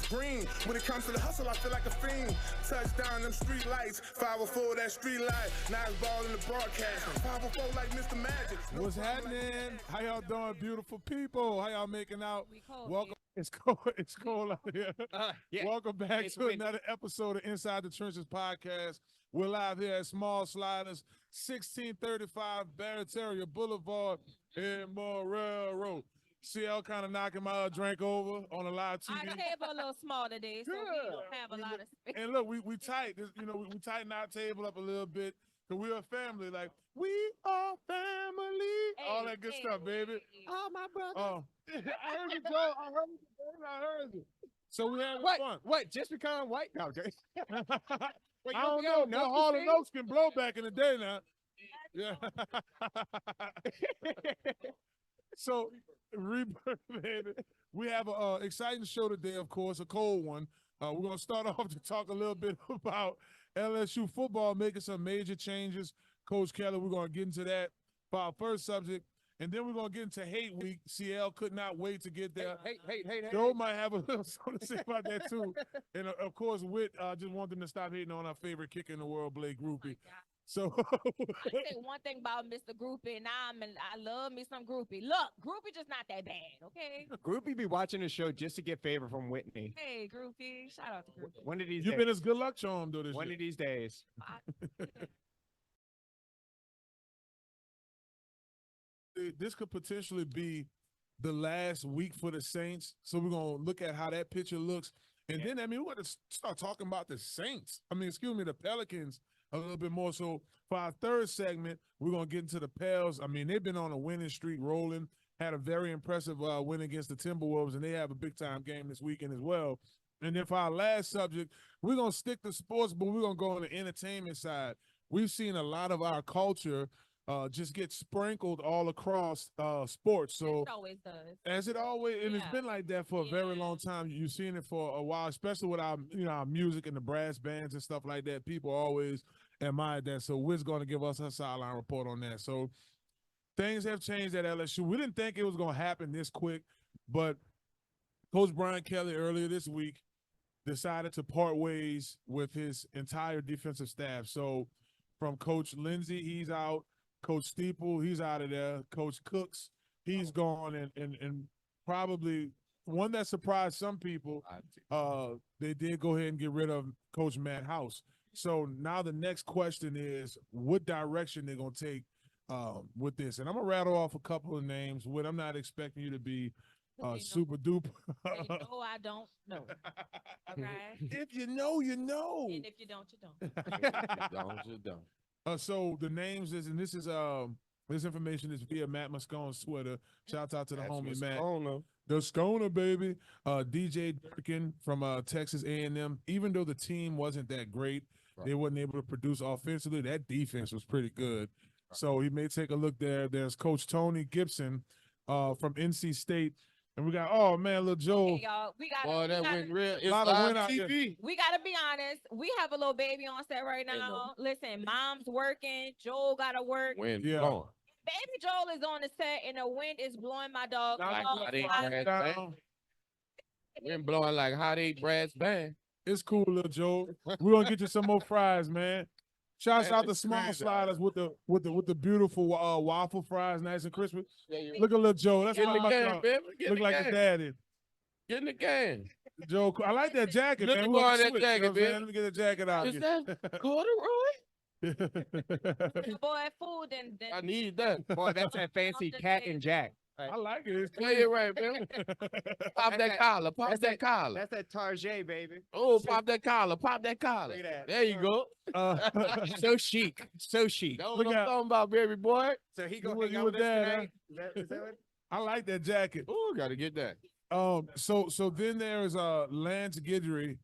green. When it comes to the hustle, I feel like a fiend. Touchdown, them street lights. 504, that street light. Now it's ball in the broadcast. 504 like Mr. Magic. What's happening? How y'all doing, beautiful people? How y'all making out? Welcome. It's cold out here. Yeah. Welcome back to another episode of Inside the Trenches podcast. We're live here at Small Sliders, 1635 Barataria Boulevard in Marrero. CL kind of knocking my drink over on a live TV. Our table a little small today, so we don't have a lot of space. And look, we tight. We tighten our table up a little bit because we're a family. Like, we are family. Hey, all that good stuff, baby. Oh, my brother. Oh, I heard you, Joe. I heard you. So we having fun. What? Just become white? No, okay. Wait, I don't know. No, all the notes can blow back in the day now. Yeah. So, Rebirth, baby. We have an exciting show today, of course, a cold one. We're going to start off to talk a little bit about LSU football making some major changes. Coach Kelly, we're going to get into that for our first subject. And then we're going to get into Hate Week. CL could not wait to get there. Hate. Joe might have a little something to say about that, too. And, of course, Whit just want them to stop hating on our favorite kicker in the world, Blake Groupie. So I say one thing about Mr. Groupie, and I love me some Groupie. Look, Groupie just not that bad, okay? Groupie be watching the show just to get favor from Whitney. Hey, Groupie, shout out to Groupie. One of these you've days. been his good luck charm, though, this One year. of these days. This could potentially be the last week for the Saints. So we're going to look at how that picture looks. And then, we're going to start talking about the Saints. The Pelicans a little bit more. So for our third segment, we're going to get into the Pels. They've been on a winning streak rolling, had a very impressive win against the Timberwolves, and they have a big-time game this weekend as well. And then for our last subject, we're going to stick to sports, but we're going to go on the entertainment side. We've seen a lot of our culture just get sprinkled all across sports. So it always does. As it always, and it's been like that for a very long time. You've seen it for a while, especially with our, our music and the brass bands and stuff like that. People always admire that. So Wiz going to give us a sideline report on that. So things have changed at LSU. We didn't think it was going to happen this quick, but Coach Brian Kelly earlier this week decided to part ways with his entire defensive staff. So from Coach Lindsey, he's out. Coach Steeple, he's out of there. Coach Cooks, he's gone. And probably one that surprised some people, they did go ahead and get rid of Coach Matt House. So now the next question is what direction they're going to take with this. And I'm going to rattle off a couple of names. I'm not expecting you to be super duper. No, I don't know. Okay. If you know, you know. And if you don't, you don't. You don't. So the names is, and this information is via Matt Moscone's Twitter. Shout out to the homie Matt. The Schoner, baby. DJ Durkin from Texas A&M. Even though the team wasn't that great, they wasn't able to produce offensively. That defense was pretty good. So he may take a look there. There's Coach Tony Gibson from NC State. And we got, little Joe. Hey, y'all, went real. It's live TV. We got to be honest. We have a little baby on set right now. Listen, mom's working. Joel got to work. Wind Yeah. blowing. Baby Joel is on the set, and the wind is blowing my dog. Wind blowing like hot eight brass band. It's cool, little Joe. We're going to get you some more fries, man. Shouts out to Small Sliders with the beautiful waffle fries, nice and crispy. Look at little Joe. That's Get in the my game, baby. look like his daddy. Get in the game. Joe, I like that jacket, Look man. at We want that to switch, jacket, you know what I'm saying? man. Let me get the jacket out. Is that corduroy? Boy, food and I need that. Boy, that's that fancy Cat and Jack. I like it. It's Play it right, man. Pop that collar. Pop That's that collar. That's that Tarjay, baby. Oh, pop that collar. Pop that collar. Look at that. There you go. So chic. So chic. That's Look what I'm at- talking about, baby boy. So he You go with- hang you out with with us that, tonight? Is that what? I like that jacket. Oh, gotta get that. So then there's Lance Guidry.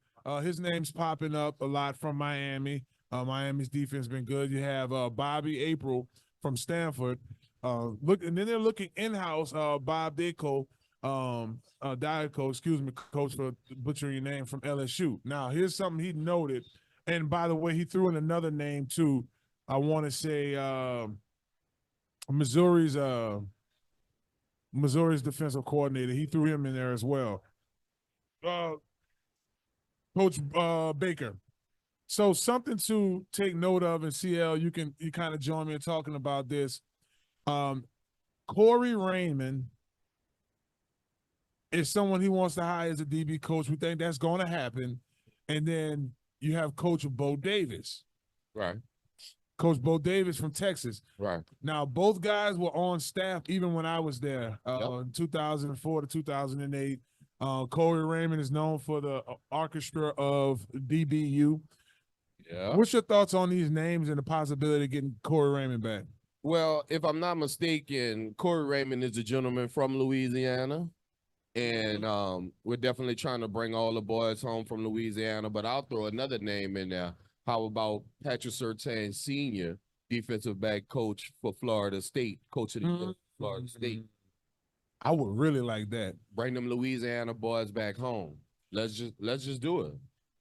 His name's popping up a lot from Miami. Miami's defense been good. You have Bobby April from Stanford. And then they're looking in-house. Bob Dayco, coach for butchering your name from LSU. Now here's something he noted, and by the way, he threw in another name too. I want to say Missouri's defensive coordinator. He threw him in there as well. Coach Baker. So something to take note of, and CL, you kind of join me in talking about this. Corey Raymond is someone he wants to hire as a DB coach. We think that's going to happen. And then you have Coach Bo Davis. Right. Coach Bo Davis from Texas. Right. Now, both guys were on staff even when I was there in 2004 to 2008. Corey Raymond is known for the orchestra of DBU. Yeah. What's your thoughts on these names and the possibility of getting Corey Raymond back? Well, if I'm not mistaken, Corey Raymond is a gentleman from Louisiana. And we're definitely trying to bring all the boys home from Louisiana. But I'll throw another name in there. How about Patrick Surtain Sr., defensive back coach for Florida State, coaching Florida State? I would really like that. Bring them Louisiana boys back home. Let's just do it.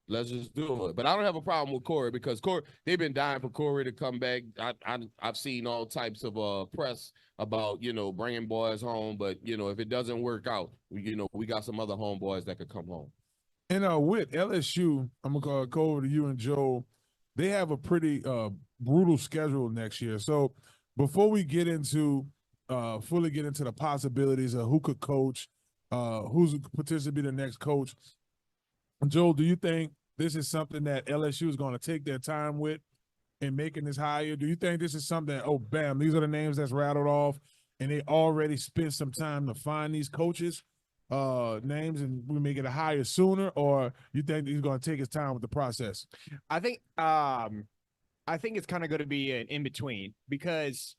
Let's just do it. But I don't have a problem with Corey because they've been dying for Corey to come back. I've seen all types of press about, bringing boys home. But, if it doesn't work out, we got some other homeboys that could come home. And with LSU, I'm going to go over to you and Joe. They have a pretty brutal schedule next year. So before we get into fully get into the possibilities of who could coach, who's potentially be the next coach, Joe, do you think this is something that LSU is going to take their time with in making this hire? Do you think this is something that, bam, these are the names that's rattled off, and they already spent some time to find these coaches? Names and we make it a hire sooner, or you think he's going to take his time with the process? I think it's kind of going to be an in between because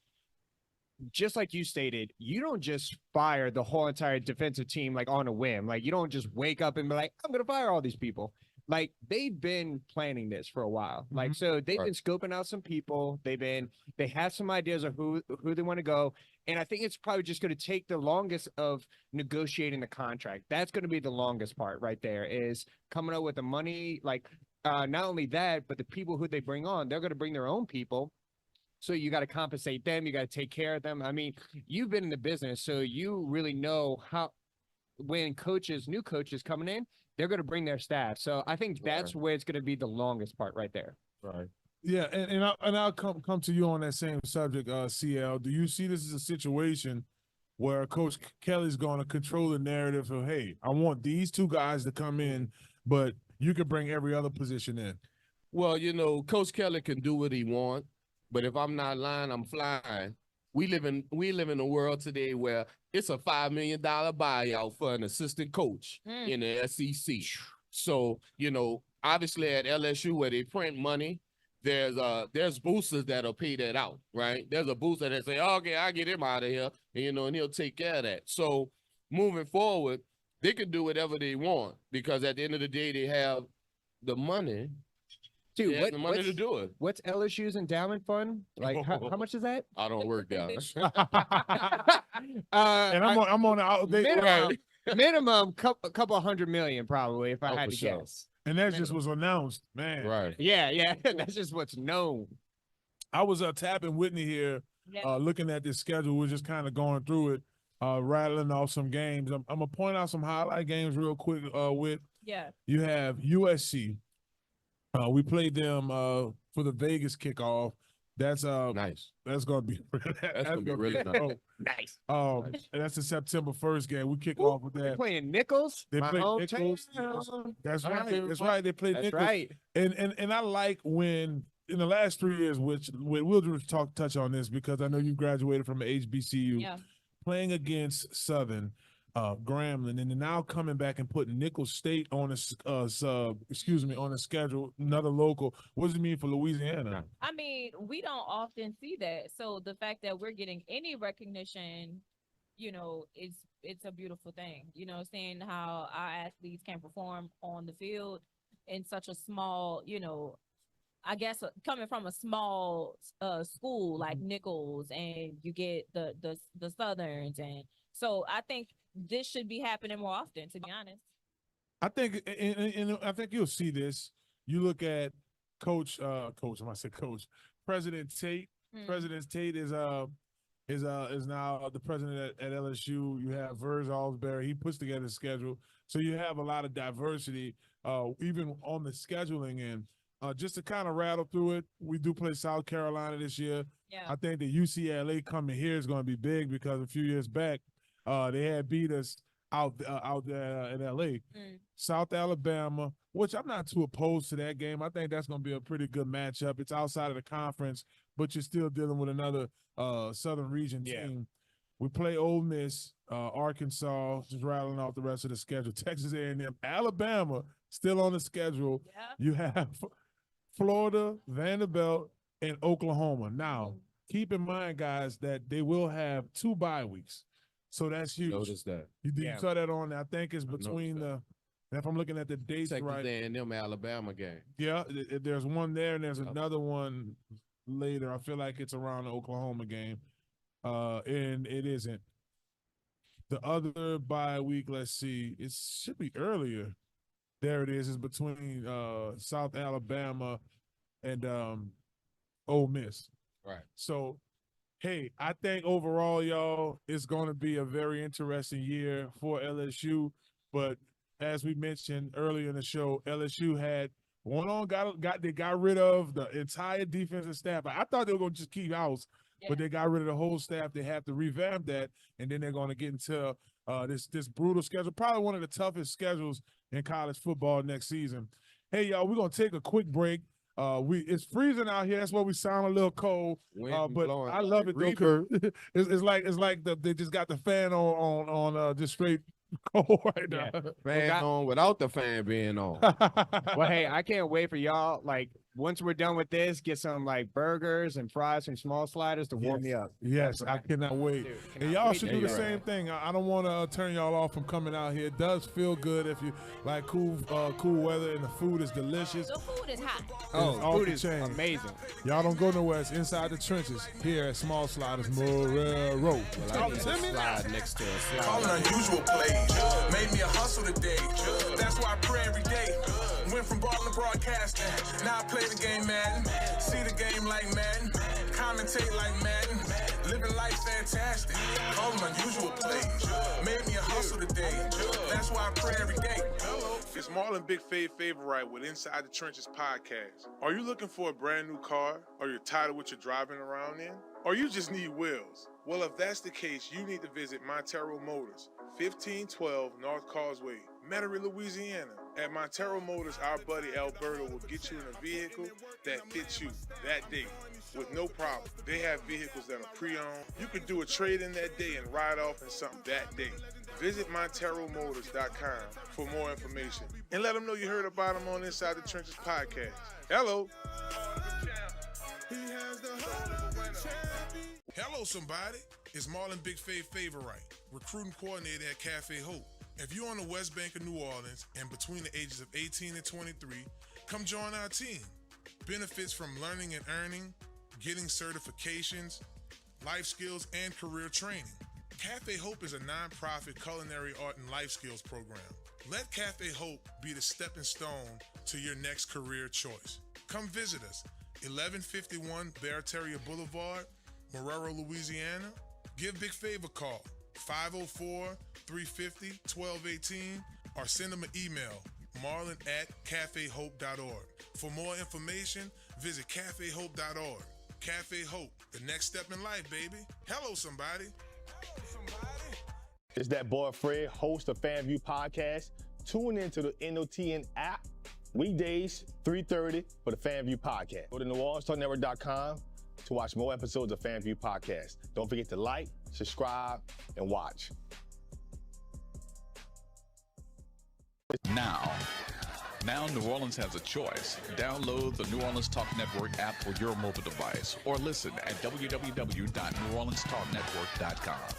just like you stated, you don't just fire the whole entire defensive team like on a whim. Like you don't just wake up and be like, I'm going to fire all these people. Like they've been planning this for a while. Like, so they've been scoping out some people. They have some ideas of who they want to go. And I think it's probably just going to take the longest of negotiating the contract. That's going to be the longest part right there is coming up with the money. Like, not only that, but the people who they bring on, they're going to bring their own people. So you got to compensate them. You got to take care of them. I mean, you've been in the business, so you really know how when new coaches coming in, they're going to bring their staff. So I think that's where it's going to be the longest part right there. Right. Yeah, and I'll come to you on that same subject, CL. Do you see this as a situation where Coach Kelly's going to control the narrative of, hey, I want these two guys to come in, but you can bring every other position in? Well, Coach Kelly can do what he wants, but if I'm not lying, I'm flying. We live in a world today where it's a $5 million buyout for an assistant coach in the SEC. So, obviously at LSU where they print money, there's boosters that'll pay that out, right? There's a booster that say, okay, I'll get him out of here, and he'll take care of that. So moving forward, they can do whatever they want because at the end of the day, they have the money. Dude, the money to do it. What's LSU's endowment fund? Like, how much is that? I don't work down. And I'm on the outdate. Minimum couple $100 million probably if I had to guess. And that just was announced, man. Right. Yeah. That's just what's known. I was tapping Whitney here, looking at this schedule. We're just kind of going through it, rattling off some games. I'm gonna point out some highlight games real quick. You have USC. We played them for the Vegas kickoff. That's nice. That's gonna be really nice. Nice. And that's the September 1st game. We kick off with that. They're playing Nichols. They play Nichols. That's right. That's right. They play Nichols. Right. And I like when in the last 3 years, which we'll just touch on this because I know you graduated from an HBCU, playing against Southern. Grambling, and then now coming back and putting Nicholls State on the schedule, another local. What does it mean for Louisiana? I mean, we don't often see that. So the fact that we're getting any recognition, it's a beautiful thing. Seeing how our athletes can perform on the field in such a small, I guess coming from a small school like Nicholls, and you get the Southerns, and so I think this should be happening more often, to be honest. I think, and I think you'll see this. You look at President Tate. President Tate is is now the president at LSU. You have Verge Alsbury. He puts together the schedule. So you have a lot of diversity, even on the scheduling end. Just to kind of rattle through it, we do play South Carolina this year. Yeah. I think the UCLA coming here is going to be big because a few years back, they had beat us out there in LA. South Alabama, which I'm not too opposed to that game. I think that's going to be a pretty good matchup. It's outside of the conference, but you're still dealing with another Southern region team. We play Ole Miss, Arkansas, just rattling off the rest of the schedule. Texas A&M, Alabama, still on the schedule. Yeah. You have Florida, Vanderbilt, and Oklahoma. Now, keep in mind, guys, that they will have 2 bye weeks. So that's huge. Notice that. You saw that on there. I think it's between if I'm looking at the dates Texas right. A&M Alabama game. Yeah, there's one there, and there's another one later. I feel like it's around the Oklahoma game. And it isn't. The other bye week, let's see, it should be earlier. There it is. It's between South Alabama and Ole Miss. Right. So, hey, I think overall, y'all, it's going to be a very interesting year for LSU. But as we mentioned earlier in the show, LSU had they got rid of the entire defensive staff. I thought they were going to just keep house. But they got rid of the whole staff. They have to revamp that, and then they're going to get into this brutal schedule, probably one of the toughest schedules in college football next season. Hey, y'all, we're going to take a quick break. It's freezing out here. That's why we sound a little cold. But I love it though, 'cause it's like they just got the fan on just straight cold right now. Fan on without the fan being on. Well, hey, I can't wait for y'all. Like, once we're done with this, get some like burgers and fries from Small Sliders to warm me up. Yes, I cannot wait. Dude, And y'all should do the same thing. I don't want to turn y'all off from coming out here. It does feel good if you like cool weather and the food is delicious. The food is hot. Off food the is chain. amazing. Y'all don't go nowhere. It's inside the trenches here at Small Sliders, Marrero. I need to slide next to a All slide. unusual plays made me a hustle today. That's why I pray every day. Went from ball to broadcasting. Now I play the game Madden. See the game like Madden. Commentate like Madden. Living life fantastic. All unusual plays made me a hustle today. That's why I pray every day. It's Marlon Big Fave Favorite with Inside the Trenches podcast. Are you looking for a brand new car? Or you're tired of what you're driving around in? Or you just need wheels? Well, if that's the case, you need to visit Montero Motors, 1512 North Causeway, Metairie, Louisiana. At Montero Motors, our buddy Alberto will get you in a vehicle that fits you that day with no problem. They have vehicles that are pre-owned. You could do a trade-in that day and ride off in something that day. Visit MonteroMotors.com for more information and let them know you heard about them on Inside the Trenches podcast. Hello. Hello, somebody. It's Marlon Big Fave Favorite, recruiting coordinator at Cafe Hope. If you're on the West Bank of New Orleans and between the ages of 18 and 23, come join our team. Benefits from learning and earning, getting certifications, life skills, and career training. Cafe Hope is a nonprofit culinary art and life skills program. Let Cafe Hope be the stepping stone to your next career choice. Come visit us, 1151 Barataria Boulevard, Marrero, Louisiana. Give Big Fave a call, 504-350-1218, or send them an email, marlon@cafehope.org. For more information, visit cafehope.org. Cafe Hope, the next step in life, baby. Hello, somebody. It's that boy Fred, host of FanView Podcast. Tune into the NOTN app weekdays, 3:30 for the FanView Podcast. Go to NewOrleansTalkNetwork.com to watch more episodes of FanView Podcast. Don't forget to like, subscribe, and watch. Now New Orleans has a choice. Download the New Orleans Talk Network app for your mobile device or listen at www.NewOrleansTalkNetwork.com.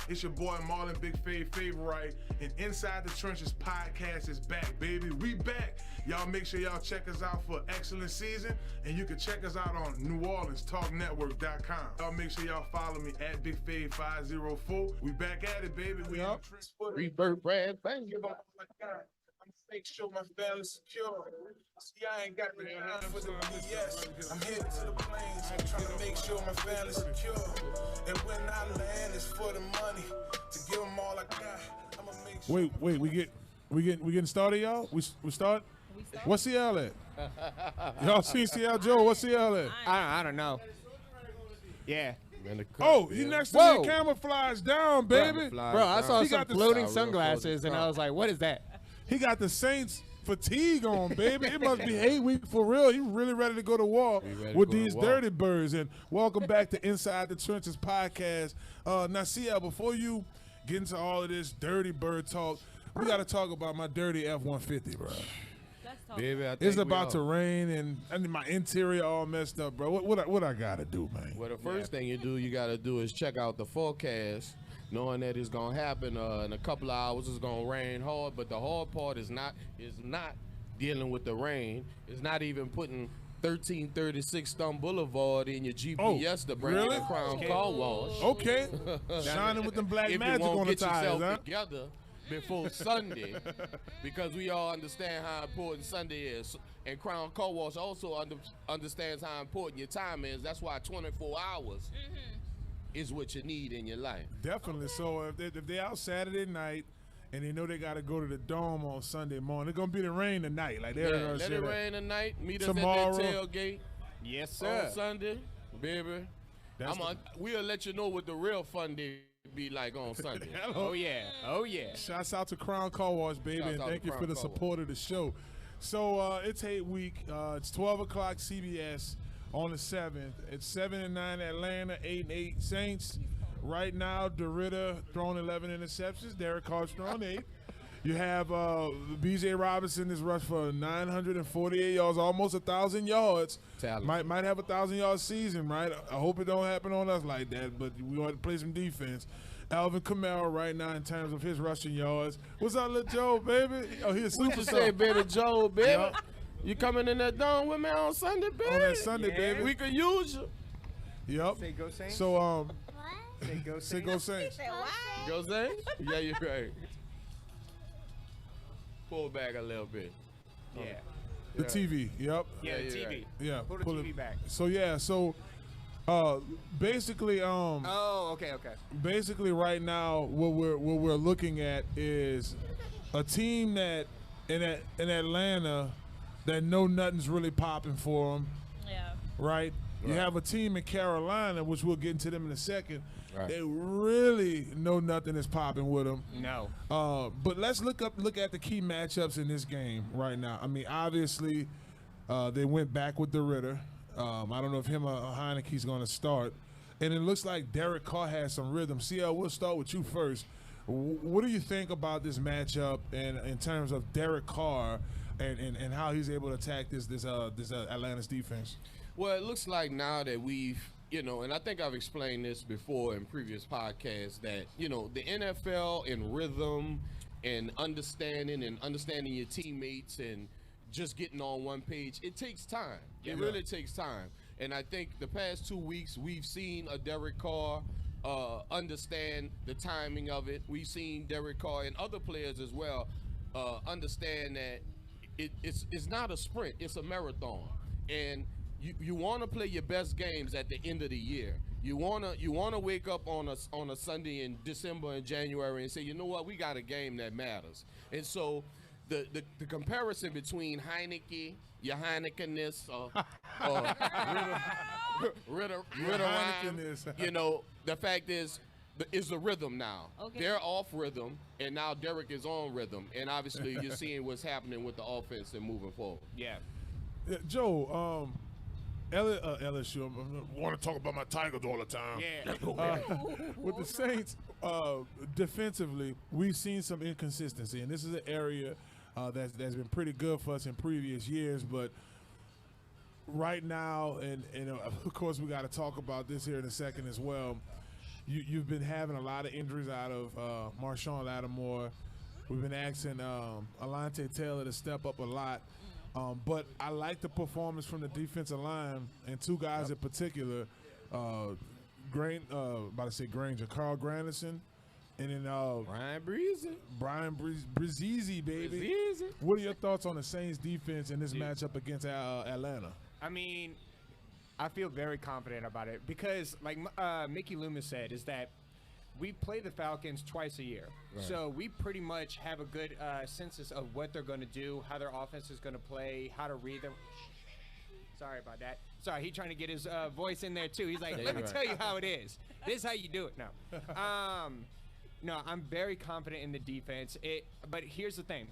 It's your boy Marlon, Big Fave Favorite, and Inside the Trenches podcast is back, baby. We back. Y'all make sure y'all check us out for excellent season, and you can check us out on NewOrleansTalkNetwork.com. Y'all make sure y'all follow me at Big Fave 504. We back at it, baby. We up. Rebirth brand, bang. Make sure my family's secure. See, I ain't got the time for the BS. I'm headed to the plains. I'm trying to make sure my family's secure. And when I land, it's for the money. To give them all I got. I'ma make sure. Wait, we getting started, y'all? We start? What's CL at? Y'all seen CL Joe? What's CL at? I don't know. Yeah. Oh, he next to me. Camera flies down, baby. Bro, I saw He some got the floating Sorry, sunglasses, and I was like, what is that? He got the Saints fatigue on, baby. It must be 8 weeks for real. He really ready to go to war with these dirty birds. And welcome back to Inside the Trenches podcast. Now, CL, before you get into all of this dirty bird talk, we got to talk about my dirty F-150, bro. Baby, I think It's we about are. to rain, and my interior all messed up, bro. What I got to do, man? Well, the first thing you got to do is check out the forecast, knowing that it's gonna happen in a couple of hours. It's gonna rain hard, but the hard part is not dealing with the rain. It's not even putting 1336 Thumb Boulevard in your GPS to bring really? you the Crown Car Wash. Okay. Shining with them black If magic you won't on the get tires, yourself huh? together before Sunday, because we all understand how important Sunday is, and Crown Car Wash also understands how important your time is. That's why 24 hours is what you need in your life. Definitely. So if they out Saturday night and they know they got to go to the Dome on Sunday morning, it's gonna be the rain tonight. Like they're gonna Let say it that. rain tonight. Meet us Tomorrow. at that tailgate Yes, on Sunday, baby. That's We'll let you know what the real fun day be like on Sunday. Hello. Oh, yeah. Oh, yeah. Shouts out to Crown Car Wash, baby, Shouts and out thank to you for Crown the Car support of the show. So it's 8 week. It's 12 o'clock CBS on the 7th. It's 7-9 Atlanta, 8-8 Saints. Right now, DeRitter throwing 11 interceptions. Derek Carr throwing 8. You have B.J. Robinson is rushed for 948 yards, almost 1,000 yards. Talent. Might have a 1,000-yard season, right? I hope it don't happen on us like that, but we want to play some defense. Alvin Kamara right now in terms of his rushing yards. What's up, little Joe, baby? Oh, he's a What you say, superstar. baby Joe, baby? Yup. You coming in that Dome with me on Sunday, baby? On that Sunday, baby. We could use you. Yep. Say go Saints. So Say go say go Saints. Go say? Yeah, you're right. Pull back a little bit. Yeah. The TV. Yep. Yeah, Yeah, the you're TV. right. Yeah. Pull the pull TV it- back. So yeah. So basically Oh, okay. basically right now what we're looking at is a team that in Atlanta that know nothing's really popping for them, Yeah. right? You have a team in Carolina, which we'll get into them in a second. Right. They really know nothing is popping with them. No. But let's look at the key matchups in this game right now. I mean, obviously, they went back with the Ritter. I don't know if him or Heineke's going to start. And it looks like Derek Carr has some rhythm. CL, we'll start with you first. What do you think about this matchup and in terms of Derek Carr and how he's able to attack this Atlanta's defense? Well, it looks like now that we've, and I think I've explained this before in previous podcasts that, the NFL and rhythm and understanding your teammates and just getting on one page, it takes time. It really takes time. And I think the past 2 weeks we've seen a Derek Carr understand the timing of it. We've seen Derek Carr and other players as well understand that it's not a sprint, it's a marathon. And you want to play your best games at the end of the year. You wanna wake up on a Sunday in December and January and say, you know what, we got a game that matters. And so the comparison between Heineke, your Heineken-ness, or Ritter Heineken-ness. the fact is the rhythm now. Okay. They're off rhythm, and now Derek is on rhythm. And obviously you're seeing what's happening with the offense and moving forward. Yeah. Joe, LSU, I want to talk about my Tigers all the time. Yeah. With the Saints, defensively, we've seen some inconsistency, and this is an area that's been pretty good for us in previous years. But right now, and of course we got to talk about this here in a second as well. you've been having a lot of injuries out of Marshon, Lattimore. We've been asking Alante Taylor to step up a lot. But I like the performance from the defensive line and two guys in particular, Granger, Carl Granderson, and then Brian Breezy, baby. What are your thoughts on the Saints defense in this matchup against Atlanta? I mean, I feel very confident about it because, like Mickey Loomis said, is that we play the Falcons twice a year. Right. So we pretty much have a good census of what they're going to do, how their offense is going to play, how to read them. Sorry about that. Sorry, he's trying to get his voice in there too. He's like, let me tell you how it is. This is how you do it. No. No, I'm very confident in the defense. But here's the thing.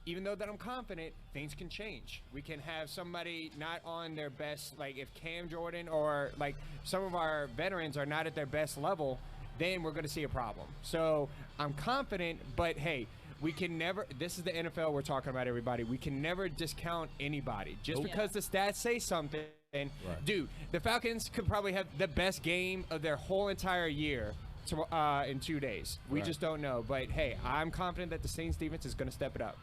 Even though that I'm confident, things can change. We can have somebody not on their best, like if Cam Jordan or like some of our veterans are not at their best level, then we're going to see a problem. So I'm confident, but hey, we can never, this is the NFL we're talking about, everybody. We can never discount anybody. Just because the stats say something, dude, the Falcons could probably have the best game of their whole entire year in 2 days. We just don't know. But hey, I'm confident that the Saints defense is going to step it up.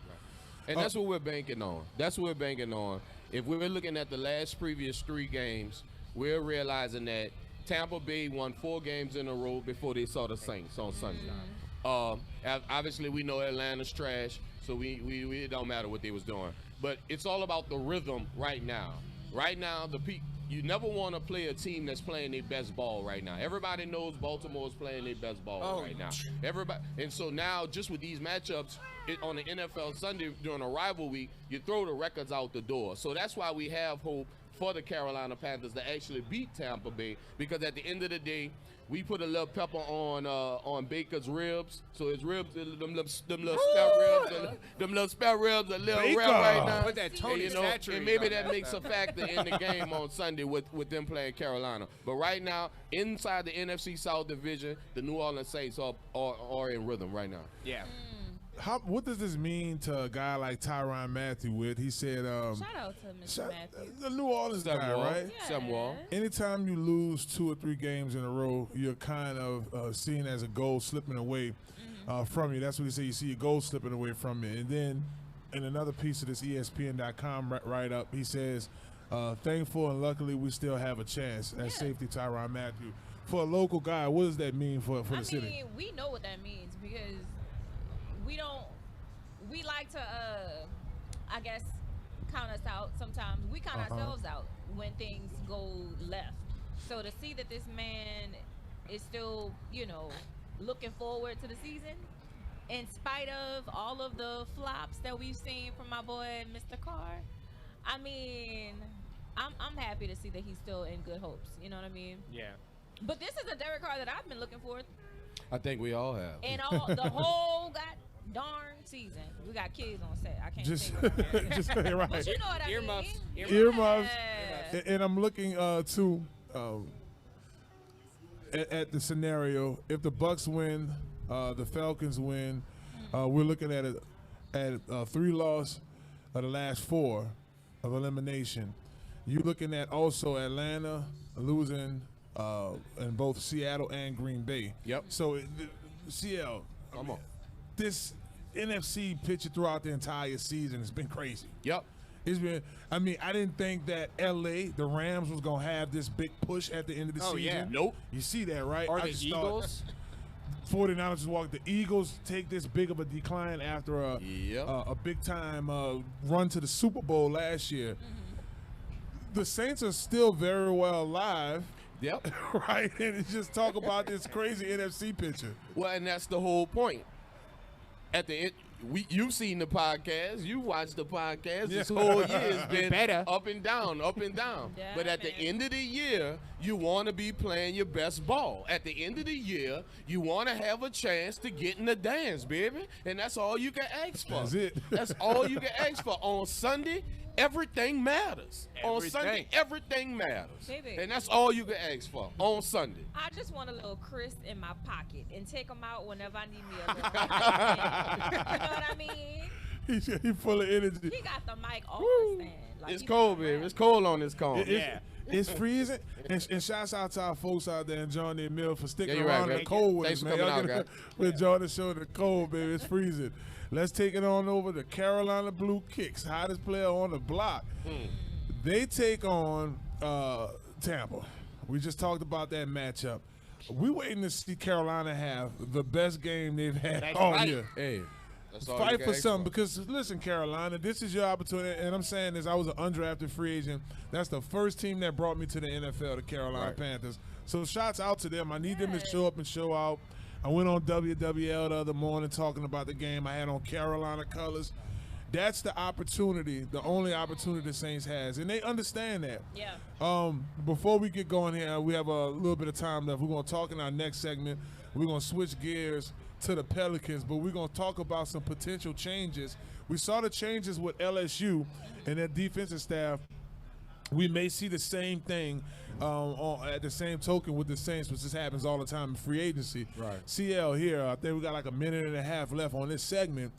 And that's what we're banking on. That's what we're banking on. If we're looking at the previous 3 games, we're realizing that Tampa Bay won 4 games in a row before they saw the Saints on Sunday. Obviously, we know Atlanta's trash, so it don't matter what they was doing. But it's all about the rhythm right now. Right now, you never want to play a team that's playing their best ball right now. Everybody knows Baltimore's playing their best ball right now. Everybody, and so now, just with these matchups on the NFL Sunday during a rival week, you throw the records out the door. So that's why we have hope for the Carolina Panthers to actually beat Tampa Bay, because at the end of the day, we put a little pepper on Baker's ribs, so his ribs, them little spare ribs, a little red right now. Put that Tony and maybe that makes a factor in the game on Sunday with them playing Carolina. But right now, inside the NFC South division, the New Orleans Saints are in rhythm right now. Yeah. What does this mean to a guy like Tyrann Mathieu? He said, shout out to Mr. Matthew. The New Orleans guy, right? Yeah. Anytime you lose 2 or 3 games in a row, you're kind of seen as a goal slipping away from you. That's what he said. You see a goal slipping away from you. And then in another piece of this ESPN.com write-up, he says, thankful and luckily we still have a chance at safety Tyrann Mathieu. For a local guy, what does that mean for the city? I mean, we know what that means because we like to, I guess, count us out sometimes. We count ourselves out when things go left. So to see that this man is still, looking forward to the season, in spite of all of the flops that we've seen from my boy, Mr. Carr, I mean, I'm happy to see that he's still in good hopes. You know what I mean? Yeah. But this is a Derek Carr that I've been looking for. I think we all have. And the whole darn season. We got kids on set. I can't just say right. But you know what I Earmuffs. mean. Earmuffs. And I'm looking too at the scenario. If the Bucks win, the Falcons win, we're looking at 3 loss of the last 4 of elimination. You're looking at also Atlanta losing in both Seattle and Green Bay. Yep. So CL, this NFC picture throughout the entire season has been crazy. Yep. It's been. I mean, I didn't think that LA, the Rams, was gonna have this big push at the end of the season. Yeah. Nope. You see that, right? Or the Eagles. 49ers just walked. The Eagles take this big of a decline after a big time run to the Super Bowl last year. The Saints are still very well alive. Yep. Right, and it's just talk about this crazy NFC picture. Well, and that's the whole point. At the end, you've seen the podcast. You watched the podcast. This whole year has been up and down, up and down. Yeah, but at the end of the year, you want to be playing your best ball. At the end of the year, you want to have a chance to get in the dance, baby. And that's all you can ask for. That's it. That's all you can ask for. On Sunday, everything matters. On Sunday, everything matters. Baby. And that's all you can ask for on Sunday. I just want a little Chris in my pocket and take him out whenever I need me a little. You know what I mean? He's full of energy. He got the mic on the stand. Like, It's cold, baby. It's cold on this cone. It's freezing. And shouts out to our folks out there enjoying their meal for sticking you're around right, in man. the cold with Thanks us, for man. coming Y'all out, get guys. We're enjoying the show in the cold, baby. It's freezing. Let's take it on over to Carolina Blue Kicks, hottest player on the block. They take on Tampa. We just talked about that matchup. We waiting to see Carolina have the best game they've had all year. Hey, that's all you Fight can for ask something because listen, Carolina, this is your opportunity. And I'm saying this, I was an undrafted free agent. That's the first team that brought me to the NFL, the Carolina Panthers. So shouts out to them. I need them to show up and show out. I went on WWL the other morning talking about the game. I had on Carolina colors. That's the opportunity, the only opportunity the Saints has, and they understand that. Yeah. Before we get going here, we have a little bit of time left. We're going to talk in our next segment. We're going to switch gears to the Pelicans, but we're going to talk about some potential changes. We saw the changes with LSU and their defensive staff. We may see the same thing at the same token with the Saints, which just happens all the time in free agency. Right. CL here, I think we got like a minute and a half left on this segment.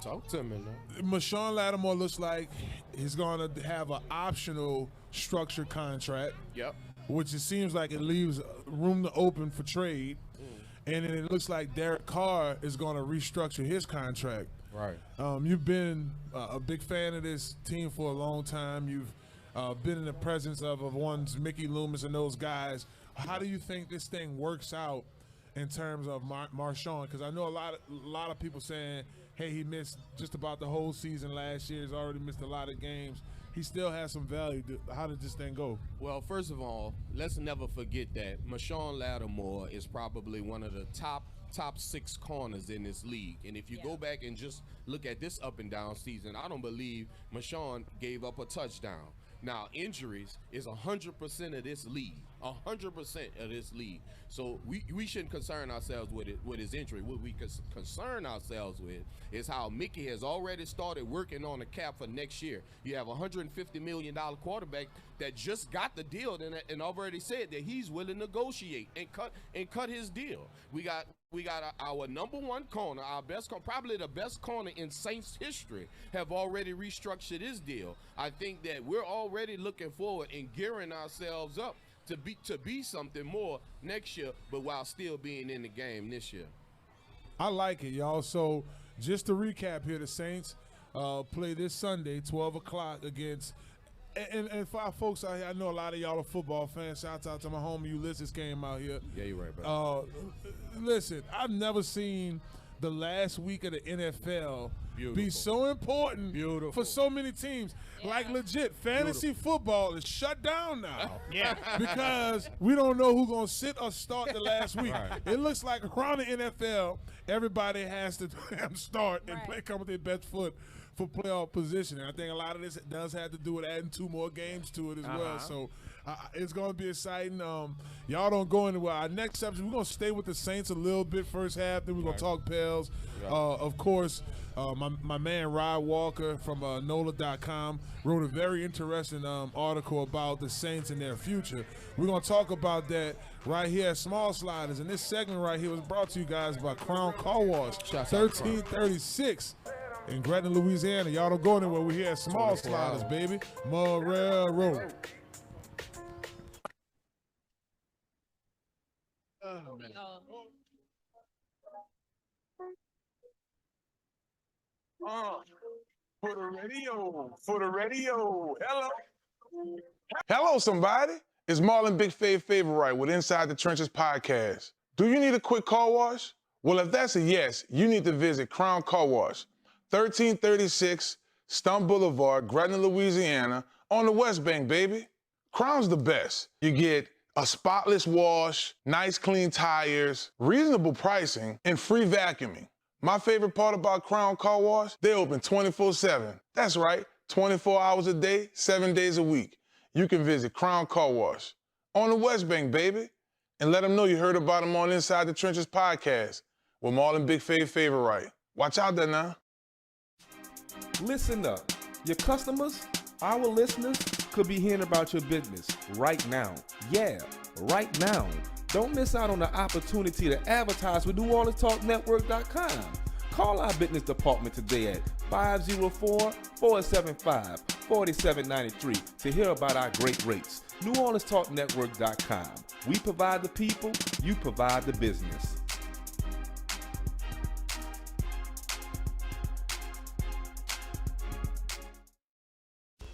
Talk to me, man. Marshon Lattimore looks like he's going to have an optional structured contract. Yep. Which it seems like it leaves room to open for trade. And then it looks like Derek Carr is going to restructure his contract. Right. You've been a big fan of this team for a long time. You've been in the presence of ones Mickey Loomis and those guys. How do you think this thing works out in terms of Marshon? Because I know a lot of people saying, hey, he missed just about the whole season last year. He's already missed a lot of games. He still has some value. How did this thing go? Well, first of all, let's never forget that Marshon Lattimore is probably one of the top 6 corners in this league. And if you go back and just look at this up and down season, I don't believe Marshon gave up a touchdown. Now, injuries is 100% of this league. 100% of this league. So we shouldn't concern ourselves with his injury. What we concern ourselves with is how Mickey has already started working on the cap for next year. You have a $150 million quarterback that just got the deal and already said that he's willing to negotiate and cut his deal. We got our number one corner, our best corner, probably the best corner in Saints history, have already restructured his deal. I think that we're already looking forward and gearing ourselves up to be something more next year, but while still being in the game this year. I like it, y'all. So just to recap here, the Saints play this Sunday, 12 o'clock against and for our folks out here, I know a lot of y'all are football fans. Shout out to my homie Ulysses came out here. Yeah, you're right, bro. Listen, I've never seen the last week of the NFL be so important for so many teams. Yeah. Like legit, fantasy football is shut down now. Yeah. Because we don't know who's going to sit or start the last week. Right. It looks like around the NFL, everybody has to start and come with their best foot for playoff positioning. I think a lot of this does have to do with adding 2 more games to it as well. So it's going to be exciting. Y'all don't go anywhere. Our next subject, we're going to stay with the Saints a little bit first half. Then we're going to talk Pels. Of course, my man Rod Walker from NOLA.com wrote a very interesting article about the Saints and their future. We're going to talk about that right here at Small Sliders. And this segment right here was brought to you guys by Crown Car Wash, 1336. In Gretna, Louisiana. Y'all don't go anywhere. We're here at Small Sliders, baby. Marrero. Oh. For the radio. Hello. Hello, somebody. It's Marlon Big Fave Favorite with Inside the Trenches podcast. Do you need a quick car wash? Well, if that's a yes, you need to visit Crown Car Wash, 1336 Stump Boulevard, Gretna, Louisiana, on the West Bank, baby. Crown's the best. You get a spotless wash, nice clean tires, reasonable pricing, and free vacuuming. My favorite part about Crown Car Wash, they open 24/7. That's right, 24 hours a day, 7 days a week. You can visit Crown Car Wash on the West Bank, baby, and let them know you heard about them on Inside the Trenches podcast with Marlon Big Fave Favorite. Watch out there now. Listen up. Your customers, our listeners, could be hearing about your business right now. Yeah, right now. Don't miss out on the opportunity to advertise with NewOrleansTalkNetwork.com. Call our business department today at 504-475 $47.93 to hear about our great rates. NewOrleansTalkNetwork.com. We provide the people, you provide the business.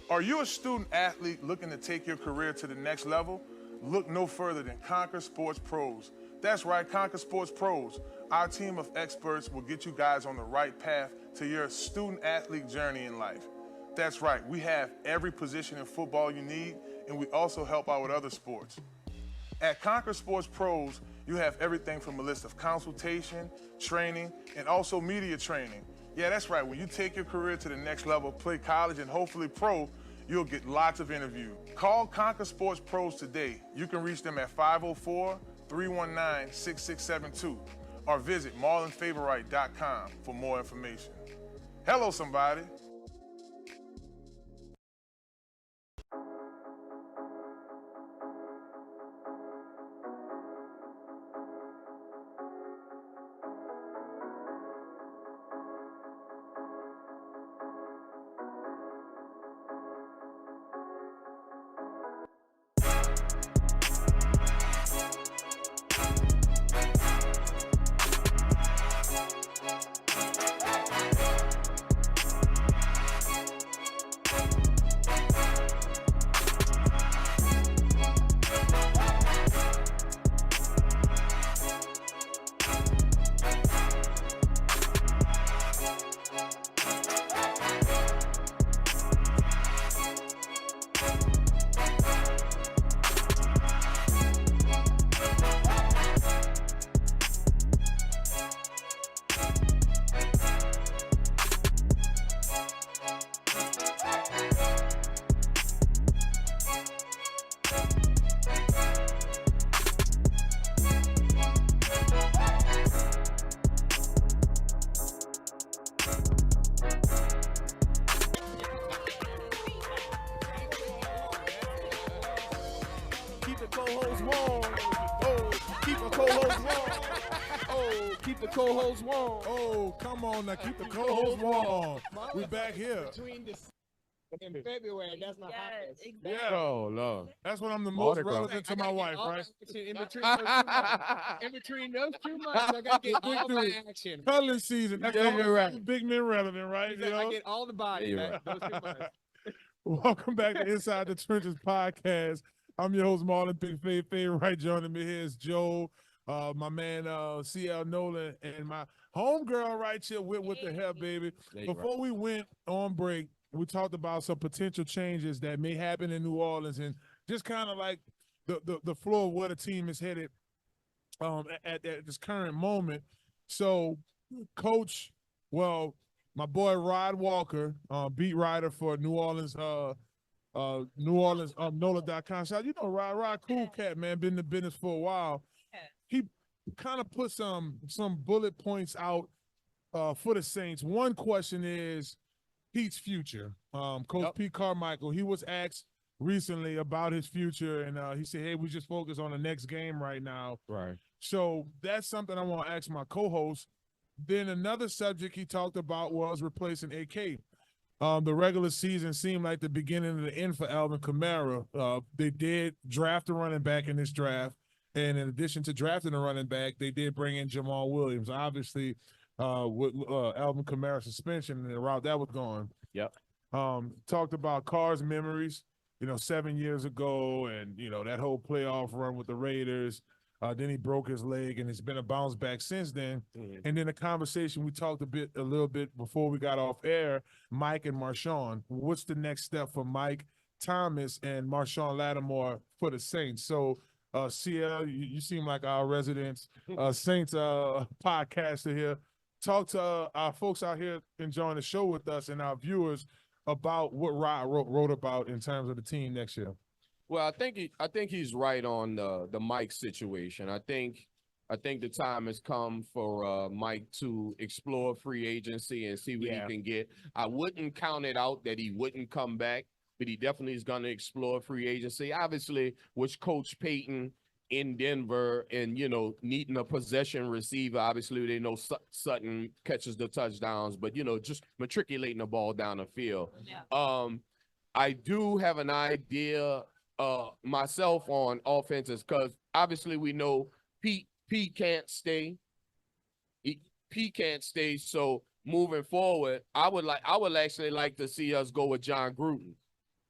Are you a student athlete looking to take your career to the next level? Look no further than Conquer Sports Pros. That's right, Conquer Sports Pros. Our team of experts will get you guys on the right path to your student athlete journey in life. That's right, we have every position in football you need, and we also help out with other sports. At Conquer Sports Pros, you have everything from a list of consultation, training, and also media training. Yeah, that's right, when you take your career to the next level, play college and hopefully pro, you'll get lots of interviews. Call Conquer Sports Pros today. You can reach them at 504-319-6672 or visit marlonfavorite.com for more information. Hello, somebody. Keep the co-host warm. Oh, come on now, keep the co-host warm. We back here. In February, that's not happening. Exactly. Yeah. Oh Lord. That's when I'm the most relevant to my wife, right? In between those 2 months, I got to get all my action. Cuddling season. That's Yeah, you're right. big men relevant, right? You I know? get all the body Yeah, you're back those 2 months. Welcome back to Inside the Trenches podcast. I'm your host, Marlon Big Faye. Right joining me here is Joe, my man CL Nolan, and my homegirl right here with the hair, baby. Before we went on break, we talked about some potential changes that may happen in New Orleans and just kind of like the floor of where the team is headed at this current moment. So, Coach, well, my boy Rod Walker, beat writer for New Orleans NOLA.com. So, you know, Rod, cool cat, man, been in the business for a while. He kind of put some bullet points out for the Saints. One question is Pete's future. Coach Pete Carmichael, he was asked recently about his future, and he said, hey, we just focus on the next game right now. Right. So that's something I want to ask my co-host. Then another subject he talked about was replacing AK. The regular season seemed like the beginning of the end for Alvin Kamara. They did draft a running back in this draft, and in addition to drafting a running back, they did bring in Jamal Williams. Obviously, with Alvin Kamara's suspension and the route that was going. Yep. Talked about Carr's memories, 7 years ago, and that whole playoff run with the Raiders. Then he broke his leg, and it's been a bounce back since then. Mm-hmm. And then the conversation we talked a little bit before we got off air, Mike and Marshon. What's the next step for Mike Thomas and Marshon Lattimore for the Saints? So, CL, you seem like our resident Saints podcaster here. Talk to our folks out here enjoying the show with us and our viewers about what Rod wrote about in terms of the team next year. Well, I think he's right on the Mike situation. I think the time has come for Mike to explore free agency and see what he can get. I wouldn't count it out that he wouldn't come back, but he definitely is going to explore free agency. Obviously, with Coach Payton in Denver and, needing a possession receiver, obviously they know Sutton catches the touchdowns, but, just matriculating the ball down the field. Yeah. I do have an idea myself on offenses because obviously we know Pete can't stay. Pete can't stay. So moving forward, I would actually like to see us go with John Gruden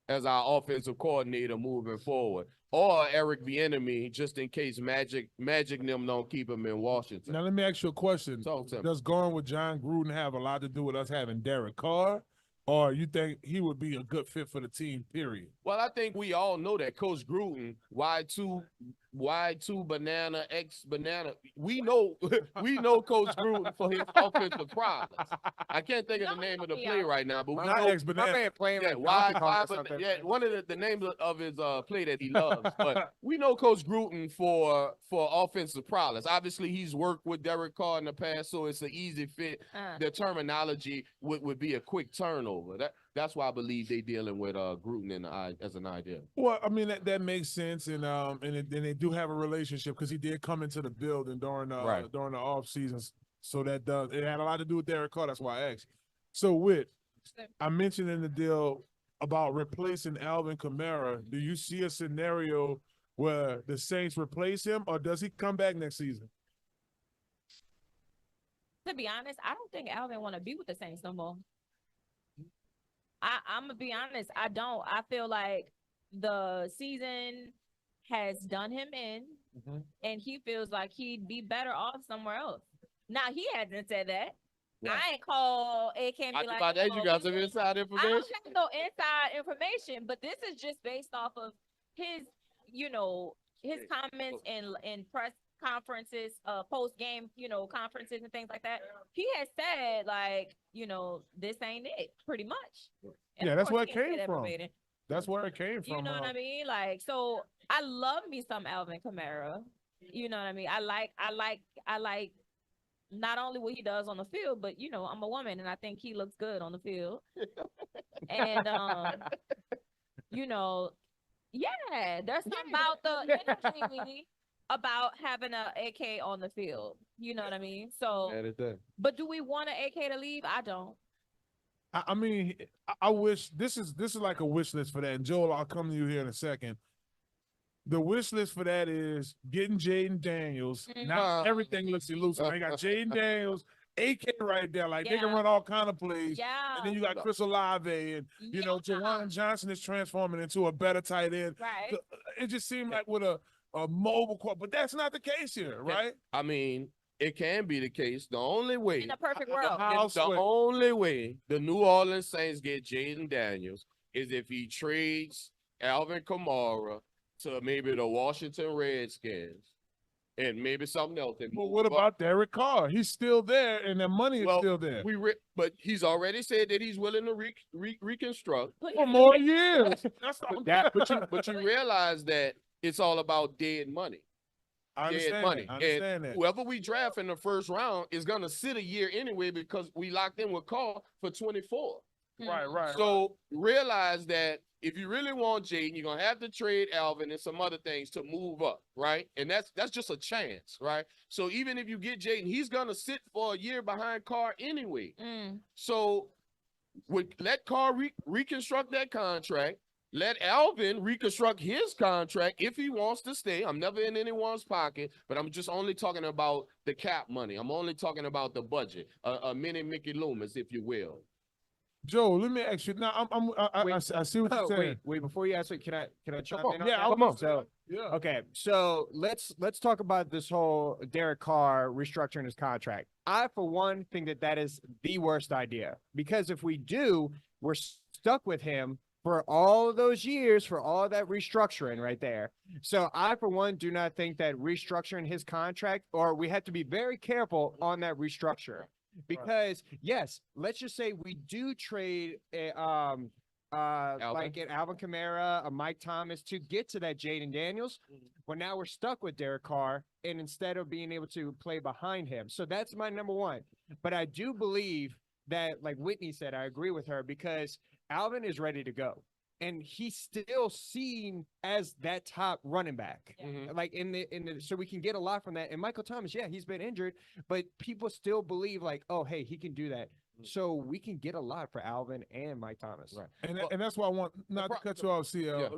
as our offensive coordinator moving forward, or Eric Bieniemy, just in case Magic them don't keep him in Washington. Now let me ask you a question. Talk to me. Does going with John Gruden have a lot to do with us having Derek Carr, or you think he would be a good fit for the team, period? Well, I think we all know that Coach Gruden, Y2 banana, X banana. We know Coach Gruden for his offensive problems. I can't think of the name of the play right now, but we Not know X banana. My man playing yeah, like Donkey Kong Y or something. yeah, one of the names of his play that he loves. But we know Coach Gruden for offensive problems. Obviously, he's worked with Derek Carr in the past, so it's an easy fit. The terminology would be a quick turnover. That's why I believe they dealing with Gruden as an idea. Well, I mean that makes sense, and they do have a relationship because he did come into the building during the off seasons, so it had a lot to do with Derek Carr. That's why I asked. So I mentioned in the deal about replacing Alvin Kamara. Do you see a scenario where the Saints replace him, or does he come back next season? To be honest, I don't think Alvin want to be with the Saints no more. I'm gonna be honest. I don't. I feel like the season has done him in, and he feels like he'd be better off somewhere else. Now he hasn't said that. Right. I ain't call it can't be like about that. You got some inside I information? don't have no inside information, but this is just based off of his, his comments in press conferences, post game, conferences and things like that. He has said like, this ain't it, pretty much. And Yeah, of that's course where it he can't say came that from. verbatim. That's where it came from. You know what I mean? Like, so I love me some Alvin Kamara. You know what I mean? I like not only what he does on the field, but I'm a woman and I think he looks good on the field. And yeah, there's something about the energy about having a AK on the field. You know what I mean? So but do we want an AK to leave? I don't. I mean, I wish this is like a wish list for that. And Joel, I'll come to you here in a second. The wish list for that is getting Jaden Daniels. Now everything looks elusive. You got Jaden Daniels, AK right there. Like they can run all kind of plays. Yeah. And then you got Chris Olave and Jawan Johnson is transforming into a better tight end. Right. It just seemed like with a mobile core, but that's not the case here, right? I mean, it can be the case. The only way In a perfect world. only way the New Orleans Saints get Jaden Daniels is if he trades Alvin Kamara to maybe the Washington Redskins and maybe something else. But what about Derek Carr? He's still there, and the money is still there. But he's already said that he's willing to reconstruct for more years. But you realize that it's all about dead money. I understand that. Whoever we draft in the first round is going to sit a year anyway because we locked in with Carr for 24. Right. So realize that if you really want Jaden, you're gonna have to trade Alvin and some other things to move up, right? And that's just a chance, right? So even if you get Jaden, he's gonna sit for a year behind Carr anyway. So let Carr reconstruct that contract. Let Alvin reconstruct his contract if he wants to stay. I'm never in anyone's pocket, but I'm just only talking about the cap money. I'm only talking about the budget, a mini Mickey Loomis, if you will. Joe, let me ask you. Now, I see what you're saying. Wait, before you answer, can I chime in? Yeah, come on. So, okay, so let's talk about this whole Derek Carr restructuring his contract. I, for one, think that is the worst idea because if we do, we're stuck with him for all those years, for all that restructuring right there. So I, for one, do not think that restructuring his contract, or we have to be very careful on that restructure. Because yes, let's just say we do trade like an Alvin Kamara, a Mike Thomas to get to that Jaden Daniels. Well, now we're stuck with Derek Carr, and instead of being able to play behind him. So that's my number one. But I do believe that, like Whitney said, I agree with her because Alvin is ready to go. And he's still seen as that top running back, like in the so we can get a lot from that. And Michael Thomas, yeah, he's been injured, but people still believe like, oh, hey, he can do that. So we can get a lot for Alvin and Mike Thomas. Right. And that's why I want not to cut you off, CL. Yeah.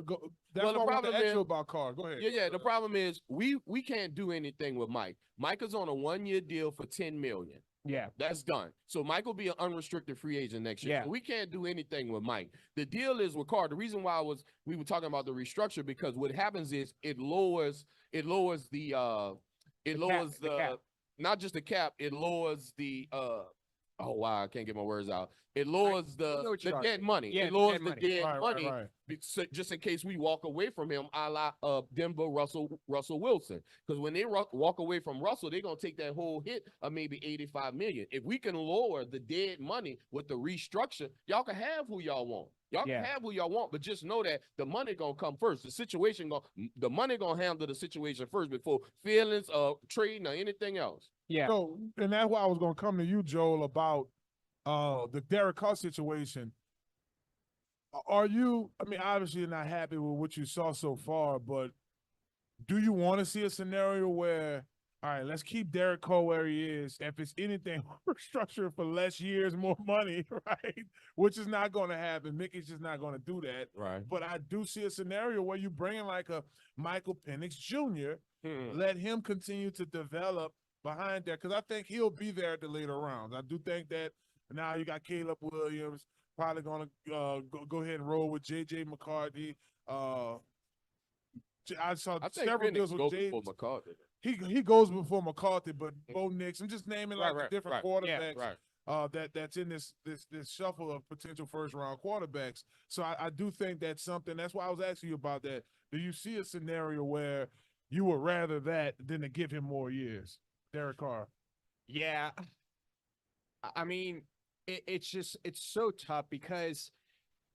That's Well, the why I want to problem ask is- you about Carr. Go ahead. Yeah. The problem is we can't do anything with Mike. Mike is on a 1-year deal for $10 million. Yeah. That's done. So Mike will be an unrestricted free agent next year. Yeah. So we can't do anything with Mike. The deal is with Carr. The reason why we were talking about the restructure, because what happens is it lowers the cap. not just the cap, it lowers the oh wow, I can't get my words out. It lowers know what the you're dead money. Yeah, It lowers dead the money. dead Right, money. right. So just in case we walk away from him, a la Denver Russell Wilson. Because when they walk away from Russell, they're gonna take that whole hit of maybe $85 million. If we can lower the dead money with the restructure, y'all can have who y'all want. Y'all can have who y'all want, but just know that the money gonna come first. The money gonna handle the situation first before feelings of trading or anything else. Yeah. So, and that's why I was going to come to you, Joel, about the Derek Carr situation. Are you, I mean, obviously you're not happy with what you saw so far, but do you want to see a scenario where, all right, let's keep Derek Carr where he is. If it's anything, restructure for less years, more money, right? Which is not going to happen. Mickey's just not going to do that. Right. But I do see a scenario where you bring in like a Michael Penix Jr., let him continue to develop behind that, because I think he'll be there at the later rounds. I do think that now you got Caleb Williams probably going to go ahead and roll with J.J. McCarthy. I saw I think several Penix deals with goes J. before McCarthy. He goes before McCarthy, but Bo Nix. I'm just naming like the different quarterbacks that's in this shuffle of potential first round quarterbacks. So I do think that's something. That's why I was asking you about that. Do you see a scenario where you would rather that than to give him more years, Derek Carr? Yeah. I mean, it's so tough because,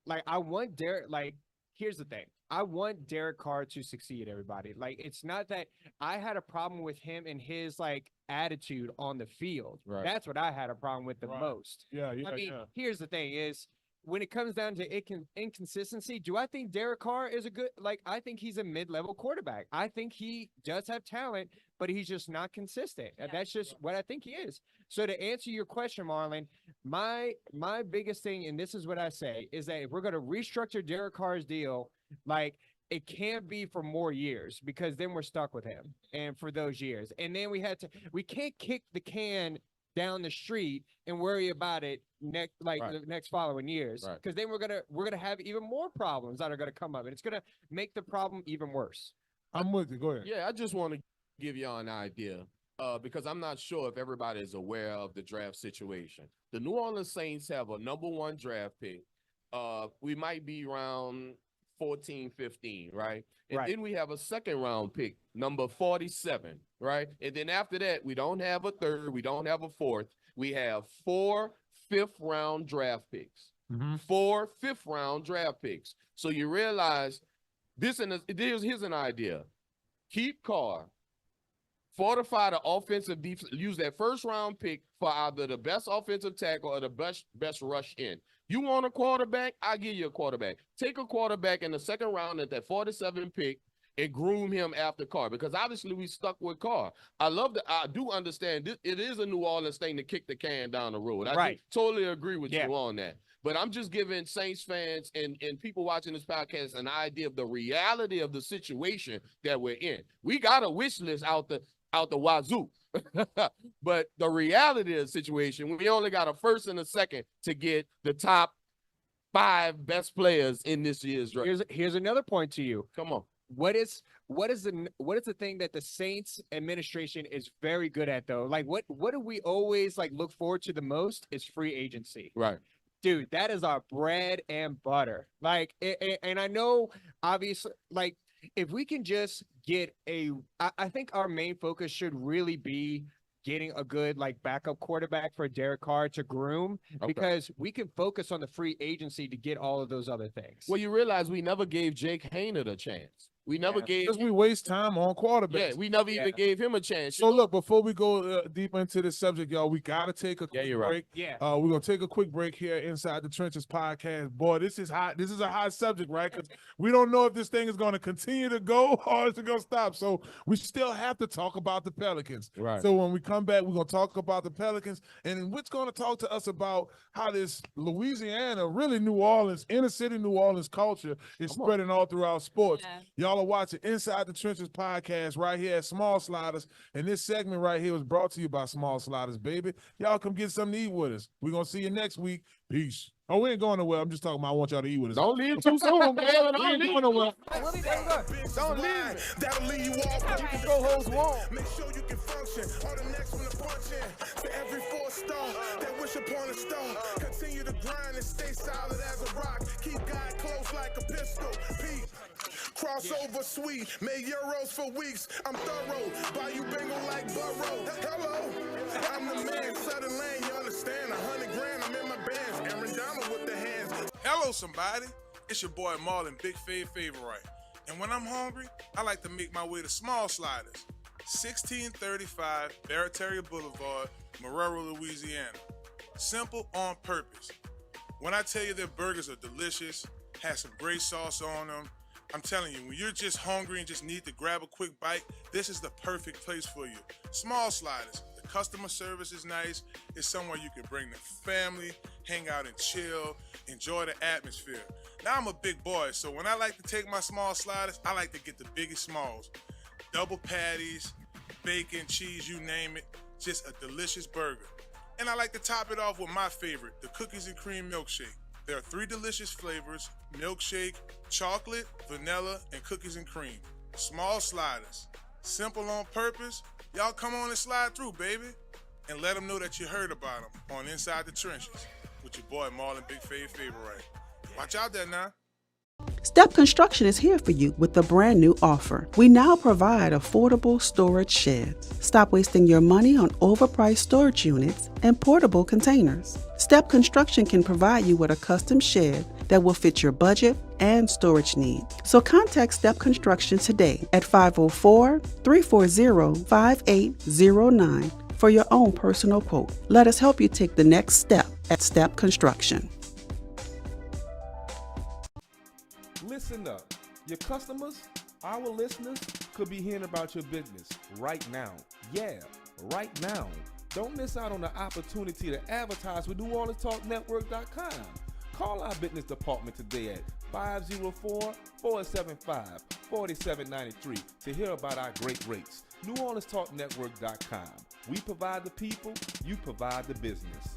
like, I want Derek, like, here's the thing. I want Derek Carr to succeed, everybody. Like, it's not that I had a problem with him and his, like, attitude on the field. Right. That's what I had a problem with the most. Yeah, I mean, here's the thing is, when it comes down to inconsistency, do I think Derek Carr is I think he's a mid-level quarterback. I think he does have talent, but he's just not consistent. And that's just what I think he is. So to answer your question, Marlon, my biggest thing, and this is what I say, is that if we're going to restructure Derek Carr's deal, like, it can't be for more years, because then we're stuck with him and for those years. And then we can't kick the can down the street and worry about it the next following years, because then we're gonna have even more problems that are gonna come up, and it's gonna make the problem even worse. I'm with you. Go ahead. Yeah, I just want to give y'all an idea, because I'm not sure if everybody is aware of the draft situation. The New Orleans Saints have a #1 draft pick. We might be around 14, 15, right? And then we have a second round pick, number 47, right? And then after that, we don't have a third, we don't have a fourth. We have 4 fifth-round draft picks. 4 fifth-round draft picks. So you realize here's an idea. Keep Carr, fortify the offensive defense, use that first-round pick for either the best offensive tackle or the best rush in. You want a quarterback? I'll give you a quarterback. Take a quarterback in the second round at that 47 pick and groom him after Carr, because obviously we stuck with Carr. I do understand it is a New Orleans thing to kick the can down the road. I do totally agree with you on that. But I'm just giving Saints fans and people watching this podcast an idea of the reality of the situation that we're in. We got a wish list out the wazoo. But the reality of the situation, we only got a first and a second to get the top 5 best players in this year's draft. Here's another point to you. Come on. What is the thing that the Saints administration is very good at, though? Like, what do we always look forward to the most is free agency. Right. Dude, that is our bread and butter. And I know, obviously, if we can just get I think our main focus should really be getting a good backup quarterback for Derek Carr to groom, because we can focus on the free agency to get all of those other things. Well, you realize we never gave Jake Haener a chance. We never gave. Because we waste time on quarterbacks. Yeah, we never even gave him a chance. So look, before we go deeper into this subject, y'all, we gotta take a quick you're break. right. Yeah. We're gonna take a quick break here inside the Trenches podcast. Boy, this is hot. This is a hot subject, right? Because we don't know if this thing is gonna continue to go or is it gonna stop. So we still have to talk about the Pelicans. Right. So when we come back, we're gonna talk about the Pelicans, and Whit's gonna talk to us about how this Louisiana, really New Orleans, inner city New Orleans culture is spreading all throughout sports. Yeah. Y'all are watching Inside the Trenches podcast right here at Small Sliders. And this segment right here was brought to you by Small Sliders, baby. Y'all come get something to eat with us. We're going to see you next week. Peace. Oh, we ain't going nowhere. I'm just talking about I want y'all to eat with us. Don't leave too soon, man. Don't leave nowhere. Don't leave. That'll leave you off. You can go hoes warm. Make sure you can function. Or the next one to punch in. For every 4-star that wish upon a star. Continue to grind and stay solid as a rock. Keep God close like a pistol. Pete. Crossover sweet. Made euros for weeks. I'm thorough. Buy you bingo like Burrow. Hello. I'm the man. Southern Lane. You understand? 100 grand. I'm in my bands. Aaron Donald with the hands. Hello, somebody. It's your boy Marlon, Big Fave Favorite. And when I'm hungry, I like to make my way to Small Sliders, 1635 Barataria Boulevard, Marrero, Louisiana. Simple on purpose. When I tell you their burgers are delicious, have some great sauce on them, I'm telling you, when you're just hungry and just need to grab a quick bite, this is the perfect place for you. Small Sliders. The customer service is nice. It's somewhere you can bring the family, hang out and chill, enjoy the atmosphere. Now I'm a big boy, so when I like to take my Small Sliders, I like to get the biggest smalls. Double patties, bacon, cheese, you name it. Just a delicious burger. And I like to top it off with my favorite, the cookies and cream milkshake. There are 3 delicious flavors: milkshake, chocolate, vanilla, and cookies and cream. Small Sliders. Simple on purpose. Y'all come on and slide through, baby. And let them know that you heard about them on Inside the Trenches with your boy Marlon, Big Fave Favorite. Watch out there now. Step Construction is here for you with a brand new offer. We now provide affordable storage sheds. Stop wasting your money on overpriced storage units and portable containers. Step Construction can provide you with a custom shed that will fit your budget and storage needs. So contact Step Construction today at 504-340-5809 for your own personal quote. Let us help you take the next step at Step Construction. Listen up. Your customers, our listeners, could be hearing about your business right now. Yeah, right now. Don't miss out on the opportunity to advertise with NewOrleansTalkNetwork.com. Call our business department today at 504-475-4793 to hear about our great rates. NewOrleansTalkNetwork.com. We provide the people, you provide the business.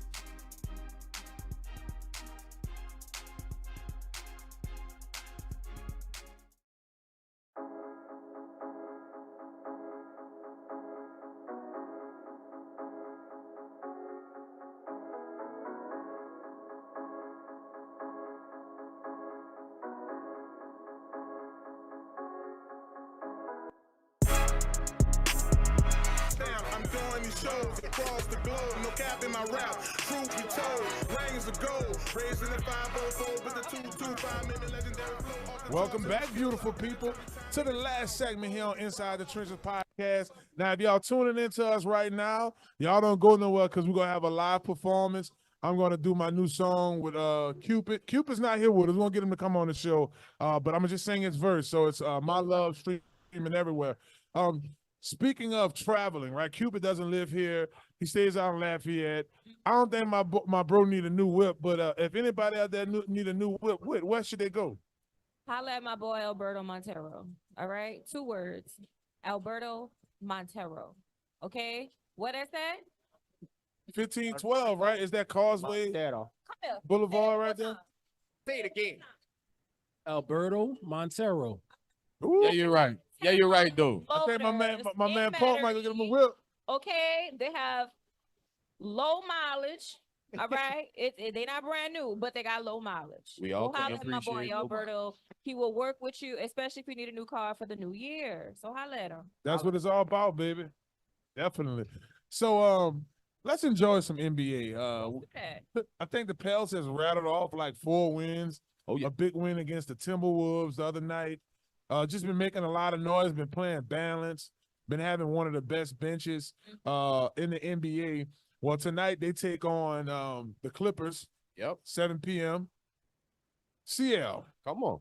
Shows across the globe, no cap in my rap. Truth be told, rings of gold, raising the 504 with the 225 minute legendary flow. Welcome back, beautiful people, to the last segment here on Inside the Trenches podcast. Now, if y'all tuning into us right now, y'all don't go nowhere because we're going to have a live performance. I'm going to do my new song with Cupid. Cupid's not here with us. We're going to get him to come on the show, but I'm going to just sing his verse. So it's My Love streaming everywhere. Speaking of traveling, right? Cupid doesn't live here. He stays out in Lafayette. I don't think my bro need a new whip, but if anybody out there need a new whip, where should they go? Holla at my boy Alberto Montero. All right, 2 words, Alberto Montero. Okay, what is that? 1512, right? Is that Causeway Montero. Boulevard right there? Say it again. Alberto Montero. Ooh. Yeah, you're right. Yeah, you're right, though. I think my man It Paul might go get him a whip. Okay, they have low mileage. All right, they not brand new, but they got low mileage. We all Go holla can at my boy appreciate Alberto. He will work with you, especially if you need a new car for the new year. So holla at him. That's what it's all about, baby. Definitely. So let's enjoy some NBA. I think the Pels has rattled off like 4 wins. Oh, yeah. A big win against the Timberwolves the other night. Just been making a lot of noise, been playing balance, been having one of the best benches in the NBA. Well, tonight they take on the Clippers. Yep. 7 p.m. CL. Come on.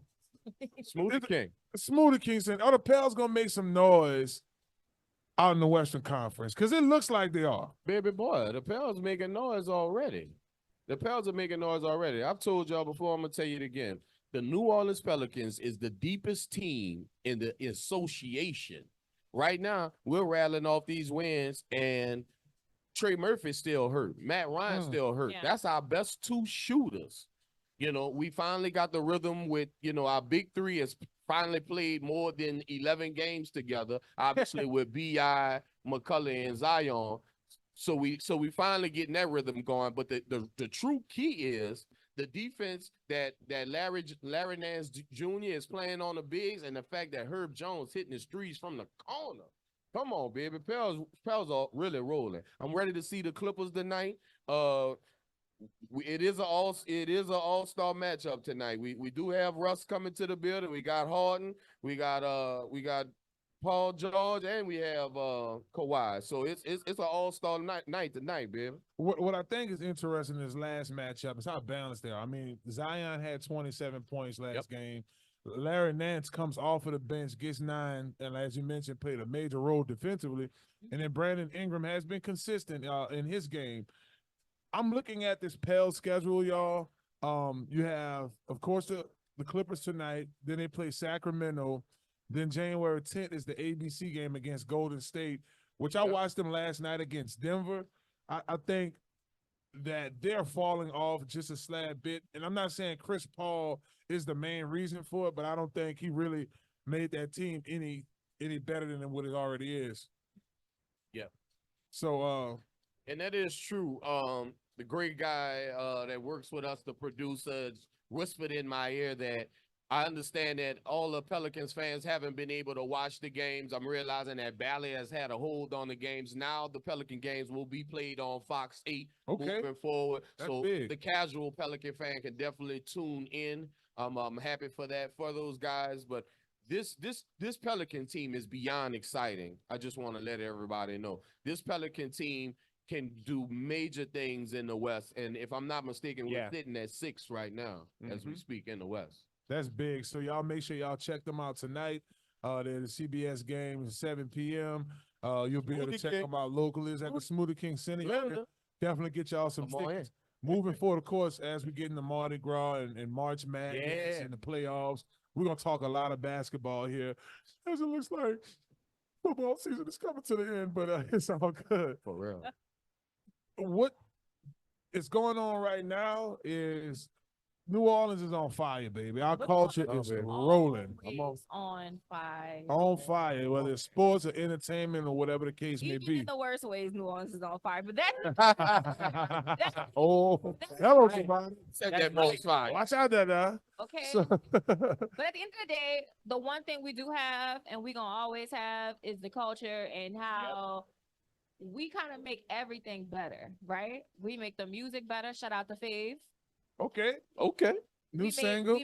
Smoothie King. Smoothie King said, the Pels going to make some noise out in the Western Conference because it looks like they are. Baby boy, the Pels making noise already. The Pels are making noise already. I've told y'all before, I'm going to tell you it again. The New Orleans Pelicans is the deepest team in the association. Right now, we're rattling off these wins, and Trey Murphy's still hurt. Matt Ryan's still hurt. Yeah. That's our best two shooters. You know, we finally got the rhythm with, you know, our big three has finally played more than 11 games together, obviously with B.I., McCullough, and Zion. So we finally getting that rhythm going. But the true key is the defense that Larry Nance Jr. is playing on the bigs, and the fact that Herb Jones hitting his threes from the corner. Come on, baby. Pels are really rolling. I'm ready to see the Clippers tonight. It is an all-star matchup tonight. We do have Russ coming to the building. We got Harden. We got Paul George, and we have Kawhi. So it's an all-star night tonight, baby. What I think is interesting in this last matchup is how balanced they are. I mean, Zion had 27 points last game. Larry Nance comes off of the bench, gets 9, and as you mentioned, played a major role defensively. And then Brandon Ingram has been consistent in his game. I'm looking at this Pels schedule, y'all. You have, of course, the Clippers tonight. Then they play Sacramento. Then January 10th is the ABC game against Golden State, which I watched them last night against Denver. I think that they're falling off just a slab bit. And I'm not saying Chris Paul is the main reason for it, but I don't think he really made that team any better than what it already is. Yeah. So and that is true. The great guy that works with us, the producer, whispered in my ear that I understand that all the Pelicans fans haven't been able to watch the games. I'm realizing that Bally has had a hold on the games. Now the Pelican games will be played on Fox 8 moving forward. That's so big. The casual Pelican fan can definitely tune in. I'm happy for that for those guys. But this Pelican team is beyond exciting. I just want to let everybody know. This Pelican team can do major things in the West. And if I'm not mistaken, we're sitting at 6 right now as we speak in the West. That's big. So y'all make sure y'all check them out tonight. They're the CBS game at 7 p.m. You'll be able to check them out locally at the Smoothie King Center. Definitely get y'all some tickets. Moving forward, of course, as we get into Mardi Gras and March Madness and the playoffs, we're going to talk a lot of basketball here. As it looks like football season is coming to the end, but it's all good. For real. What is going on right now is New Orleans is on fire, baby. Our culture is rolling. On fire. On fire, whether it's sports or entertainment or whatever the case may be. In the worst ways, New Orleans is on fire. But hello, somebody. Watch out there now. Okay. But at the end of the day, the one thing we do have and we're going to always have is the culture and how we kind of make everything better, right? We make the music better. Shout out to Fave. Okay. New single.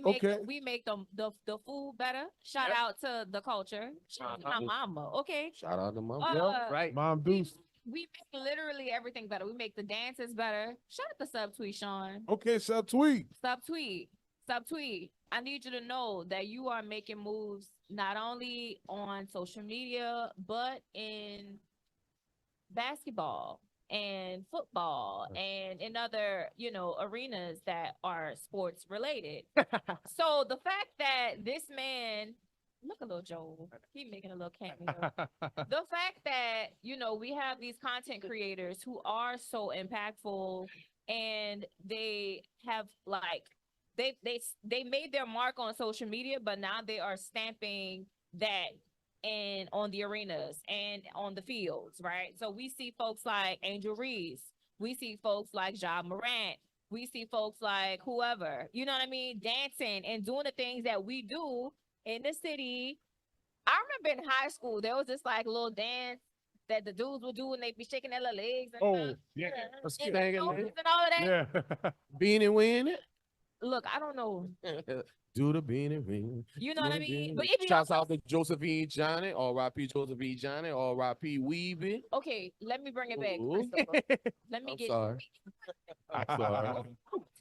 We make the food better. Shout out to the culture. Shout out to my mama. Okay. Shout out to mama. Right. Mom Deuce. We make literally everything better. We make the dances better. Shout out to Subtweet, Sean. Okay, Subtweet. I need you to know that you are making moves not only on social media, but in basketball and football and in other, arenas that are sports related. So the fact that this man, look a little Joel, he making a little cameo. The fact that, we have these content creators who are so impactful and they have they made their mark on social media, but now they are stamping that and on the arenas and on the fields, right? So we see folks like Angel Reese. We see folks like Ja Morant. We see folks like whoever, you know what I mean? Dancing and doing the things that we do in the city. I remember in high school, there was this little dance that the dudes would do and they'd be shaking their little legs. And and all of that. Being and winning it? Look, I don't know. Do the beanie ring. You know what I mean? But But if you shouts out to Josephine Johnny, R.I.P. Josephine Johnny, R.I.P. Weeby. okay, let me bring it back. Ooh. Christopher. Let me I'm get sorry. I'm sorry.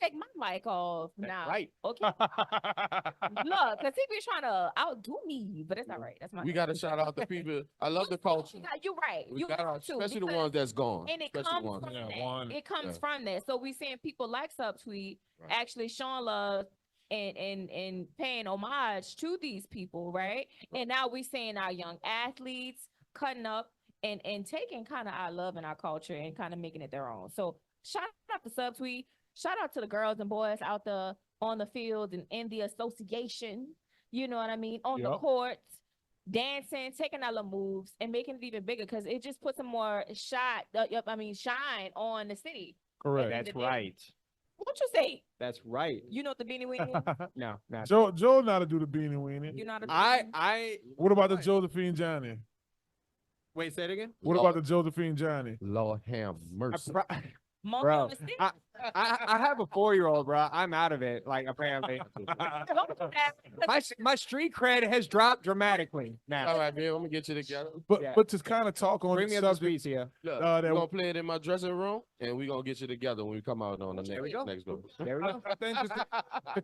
take my mic off now. Right. Okay. Look, because he be trying to outdo me, but it's all right. That's my We got to shout out the people. I love the culture. You're right. We You got our, too, especially the because- ones that's gone. And it especially comes the ones. from Yeah, that. one. It comes Yeah. from that. So we seeing people like Subtweet Right. actually showing love and paying homage to these people, right? And now we seeing our young athletes cutting up and taking kind of our love and our culture and kind of making it their own. So shout out to Subtweet. Shout out to the girls and boys out there on the field and in the association. You know what I mean? On the Yep. courts, dancing, taking our little moves and making it even bigger because it just puts some more shine on the city. Correct. At the That's end of the day. right. What you say? That's right. You know what the beanie weenie is? No, not. Joe know how to do the beanie weenie. You know how to I What about the Josephine Johnny? wait. Say it again. What about the Josephine Johnny? Lord have mercy. monkey Bro, on the stick? I have a 4-year-old, bro. I'm out of it. Like apparently, my street cred has dropped dramatically now. All right, man. I'm gonna get you together. But Yeah. but to kind of talk on Bring the me up to subject, speed here. Look, that- we're gonna play it in my dressing room, and we're gonna get you together when we come out on the There we go. next go. There we go. I think just to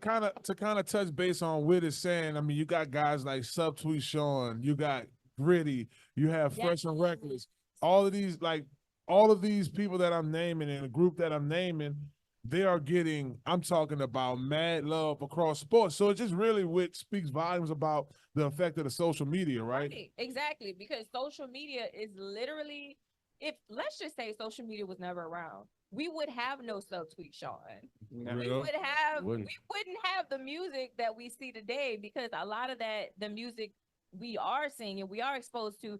kind of touch base on what it's saying. I mean, you got guys like Subtweet Sean, you got Gritty, you have Yeah. Fresh and Reckless. All of these people that I'm naming and the group that I'm naming, they are getting, I'm talking about mad love across sports. So it just really what speaks volumes about the effect of the social media, right? Right, exactly, because social media is literally, if let's just say social media was never around, we would have no Subtweet Sean. We Real. would have Wouldn't. we wouldn't have the music that we see today because a lot of the music we are seeing and we are exposed to,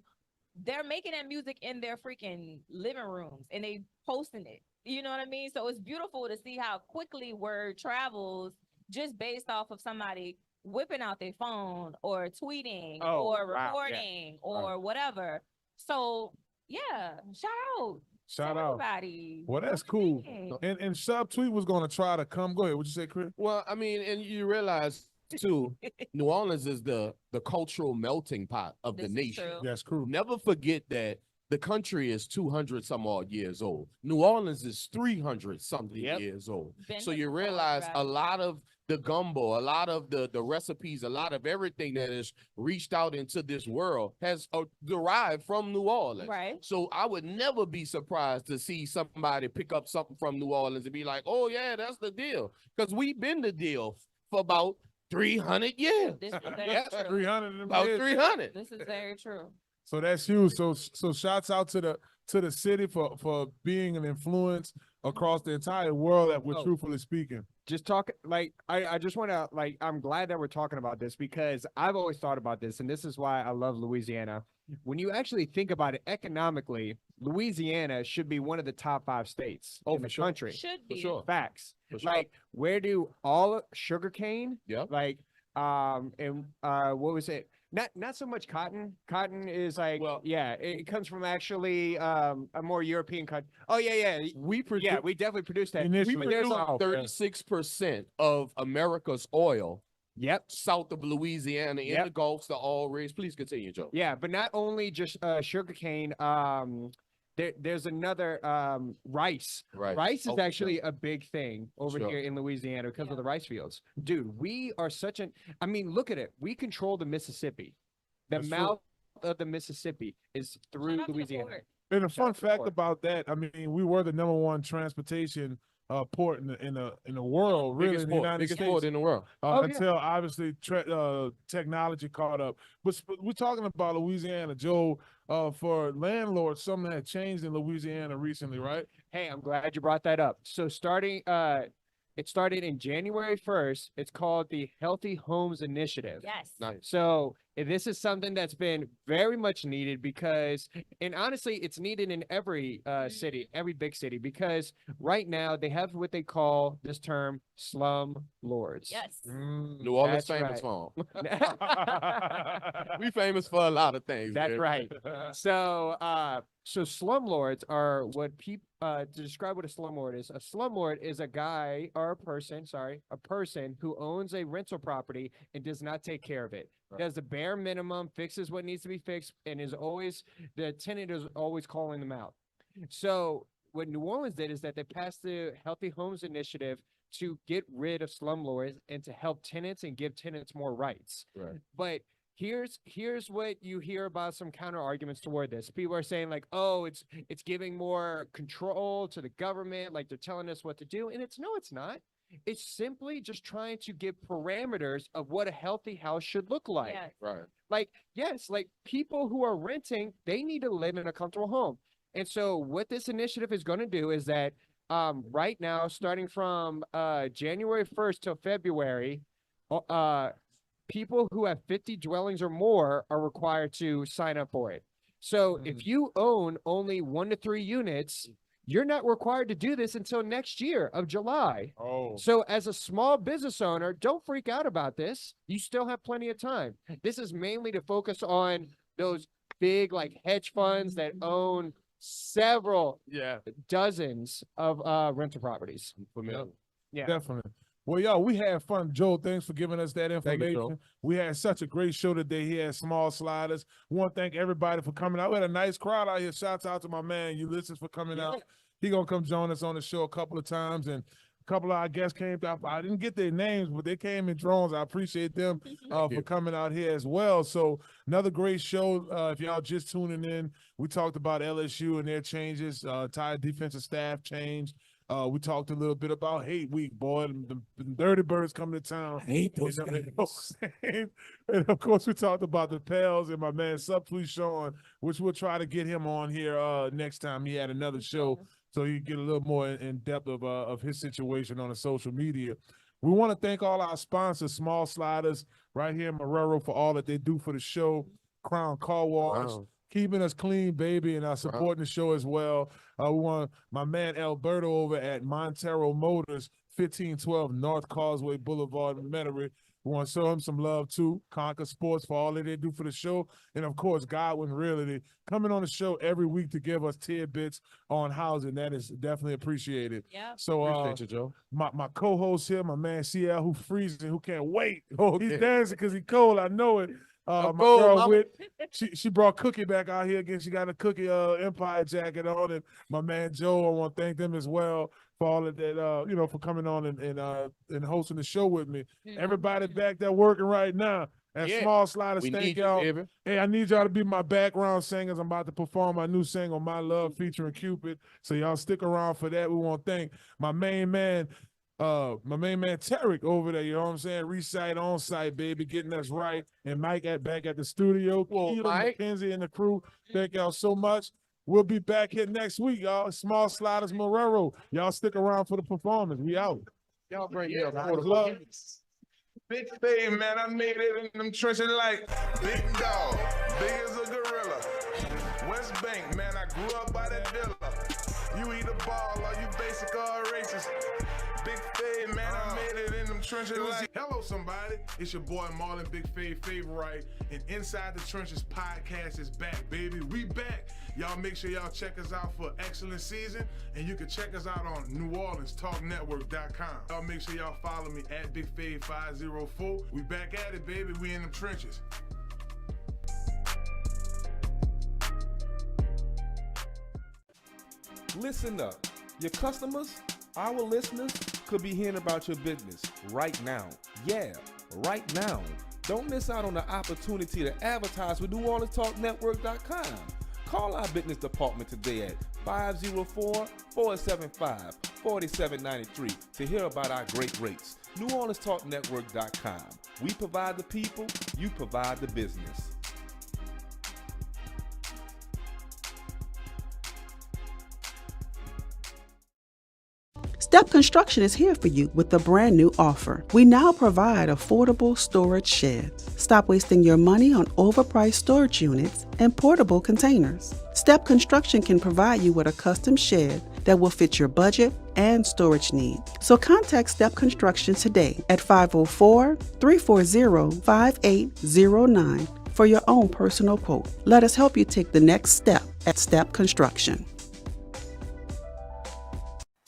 they're making that music in their freaking living rooms and they posting it. You know what I mean? So it's beautiful to see how quickly word travels just based off of somebody whipping out their phone or tweeting Oh, or wow, yeah. recording or whatever. So yeah, shout out. Shout to out. everybody. Well, that's cool. And Subtweet was going to try to come. Go ahead. What you say, Chris? Well, I mean, and you realize too, New Orleans is the cultural melting pot of This the is nation. true. That's cool. Never forget that the country is 200 some odd years old. New Orleans is 300 something Yep. years old. Been So here you before, realize right. a lot of the gumbo, a lot of the recipes, a lot of everything that has reached out into this world has derived from New Orleans. Right. So I would never be surprised to see somebody pick up something from New Orleans and be like, oh yeah, that's the deal. Because we've been the deal for about 300 years. This is very Yeah, true. 300 of them About years. 300. This is very true. So that's huge. So shouts out to the city for being an influence across the entire world that we're Oh. truthfully speaking. Just talk like I just want to like I'm glad that we're talking about this because I've always thought about this and this is why I love Louisiana. When you actually think about it economically, Louisiana should be one of the top 5 states in for the sure. country. Should For be. sure. Facts. For sure. Like where do all sugarcane? Yeah. Like and what was it? Not so much cotton. Cotton is like Well- yeah, it comes from actually a more European country. Oh yeah. We produce Yeah, we definitely produced that. Initially- But there's Wow. 36% of America's oil yep. south of Louisiana in Yep. the Gulf, the oil rigs. Please continue, Joe. Yeah, but not only just sugarcane. There's another rice. Right. Rice is Oh, for actually a big thing over Sure. here in Louisiana because Yeah. of the rice fields. Dude, we are such an. I mean, look at it. We control the Mississippi. The That's true. mouth of the Mississippi is through Shout out to the Louisiana. port. And a fun out to fact Fort. about that, I mean, we were the #1 transportation port in the world, really, Biggest in the port, United biggest States. port in the world. Oh, yeah. Until obviously technology caught up. But we're talking about Louisiana, Joe. For landlords, something had changed in Louisiana recently, right? Hey, I'm glad you brought that up. So starting, it started in January 1st. It's called the Healthy Homes Initiative. Yes. Nice. So this is something that's been very much needed because, and honestly, it's needed in every city, every big city, because right now they have what they call this term slum lords. Yes. New Orleans That's famous right. for 'em. We famous for a lot of things. That's baby. right. So, so slumlords are what people to describe what a slumlord is. A slumlord is a guy or a person who owns a rental property and does not take care of it. Does the bare minimum, fixes what needs to be fixed, and is always the tenant is always calling them out. So what New Orleans did is that they passed the Healthy Homes Initiative to get rid of slumlords and to help tenants and give tenants more rights. Right. But here's what you hear about some counter arguments toward this. People are saying like, oh, it's giving more control to the government, like they're telling us what to do. And it's not. It's simply just trying to give parameters of what a healthy house should look like. Yes. Right. Like, yes, like people who are renting, they need to live in a comfortable home. And so what this initiative is going to do is that right now, starting from January 1st till February, people who have 50 dwellings or more are required to sign up for it. So if you own only 1 to 3 units, you're not required to do this until next year of July. Oh. So as a small business owner, don't freak out about this. You still have plenty of time. This is mainly to focus on those big like hedge funds that own several dozens of rental properties. Familiar. Yeah. Definitely. Well, y'all, we had fun. Joe, thanks for giving us that Thank you, information. Joe. We had such a great show today. He had Small Sliders. We want to thank everybody for coming out. We had a nice crowd out here. Shouts out to my man Ulysses for coming out. He going to come join us on the show a couple of times. And a couple of our guests came out. I didn't get their names, but they came in drones. I appreciate them for coming out here as well. So another great show. If y'all just tuning in, we talked about LSU and their changes, Tide defensive staff change. We talked a little bit about Hate Week, boy. The Dirty Birds coming to town. I hate those And of course, we talked about the Pels and my man Subfleet Sean, which we'll try to get him on here next time he had another show, so he can get a little more in depth of his situation on the social media. We want to thank all our sponsors, Small Sliders, right here in Marrero, for all that they do for the show. Crown Car Wash. Wow. Keeping us clean, baby, and supporting the show as well. We want my man Alberto over at Montero Motors, 1512 North Causeway Boulevard in Metairie. We want to show him some love too. Conquer Sports for all that they do for the show. And of course, Godwin Realty coming on the show every week to give us tidbits on housing. That is definitely appreciated. Yeah. So Appreciate you, Joe. my co-host here, my man CL, who freezing, who can't wait. He's dancing because he's cold. I know it. My girl Whit, she brought Cookie back out here again. She got a Cookie Empire jacket on, and my man Joe, I want to thank them as well for all of that, for coming on and hosting the show with me. Everybody back there working right now. And Small Sliders, thank y'all. Hey, I need y'all to be my background singers. I'm about to perform my new single, My Love, featuring Cupid. So y'all stick around for that. We want to thank my main man Tarek over there, you know what I'm saying? Recite on site, baby, getting us right. And Mike back at the studio. Mike. Mackenzie and the crew, thank y'all so much. We'll be back here next week, y'all. Small Sliders Marrero. Y'all stick around for the performance. We out. Y'all bring me up. Love. Big fame, man, I made it in them trenches like big dog, big as a gorilla. West Bank, man, I grew up by that villa. You eat a ball or you basic or racist. Big fame, man, I made it in them trenches like. Hello, somebody. It's your boy Marlon, Big Fave Favorite, and Inside the Trenches podcast is back, baby. We back. Y'all make sure y'all check us out for excellent season, and you can check us out on NewOrleansTalkNetwork.com. Y'all make sure y'all follow me at Big Fave 504. We back at it, baby. We in them trenches. Listen up. Your customers, our listeners, could be hearing about your business right now. Yeah, right now. Don't miss out on the opportunity to advertise with NewOrleansTalkNetwork.com. Call our business department today at 504-475-4793 to hear about our great rates. NewOrleansTalkNetwork.com. We provide the people, you provide the business. Step Construction is here for you with a brand new offer. We now provide affordable storage sheds. Stop wasting your money on overpriced storage units and portable containers. Step Construction can provide you with a custom shed that will fit your budget and storage needs. So contact Step Construction today at 504-340-5809 for your own personal quote. Let us help you take the next step at Step Construction.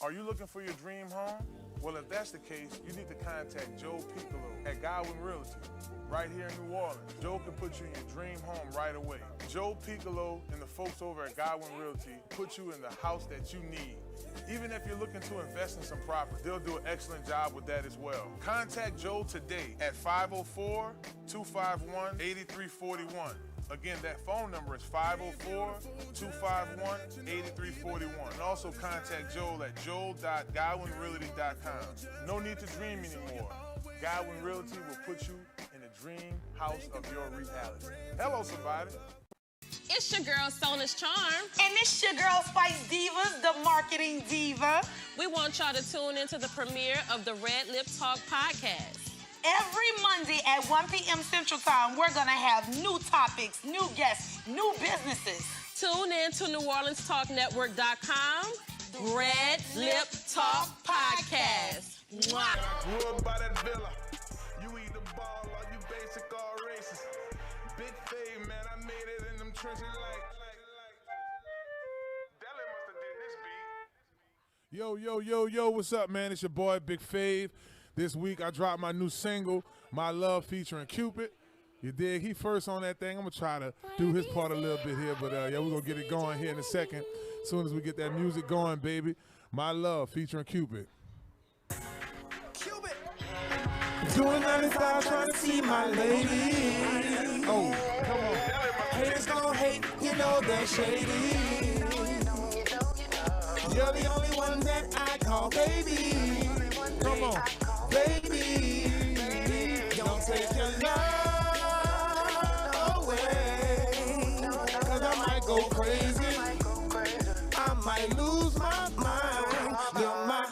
Are you looking for your dream home? Well, if that's the case, you need to contact Joe Piccolo at Godwin Realty, right here in New Orleans. Joe can put you in your dream home right away. Joe Piccolo and the folks over at Godwin Realty put you in the house that you need. Even if you're looking to invest in some property, they'll do an excellent job with that as well. Contact Joe today at 504-251-8341. Again, that phone number is 504-251-8341. And also contact Joel at joel.godwinrealty.com. No need to dream anymore. Godwin Realty will put you in the dream house of your reality. Hello, somebody. It's your girl, Sona's Charm. And it's your girl, Spice Divas, the marketing diva. We want y'all to tune into the premiere of the Red Lip Talk podcast. Every Monday at 1 p.m. Central Time, we're going to have new topics, new guests, new businesses. Tune in to NewOrleansTalkNetwork.com. Red Lip Talk Podcast. Mwah. Grew up by that villa. You eat the ball or you basic all races. Big fame, man, I made it in them trenches like. Deli must have did this beat. Yo, what's up, man? It's your boy, Big Fave. This week, I dropped my new single, My Love, featuring Cupid. You dig? He first on that thing. I'm going to try to do his part a little bit here, but yeah, we're going to get it going here in a second. As soon as we get that music going, baby. My Love, featuring Cupid. Cupid. Doing 95, trying to see my lady. Oh, come on. Haters gon' hate, you know they're shady. You're the only one that I call baby. Come on. Baby, don't take your love away, 'cause I might go crazy, I might lose my mind. You're my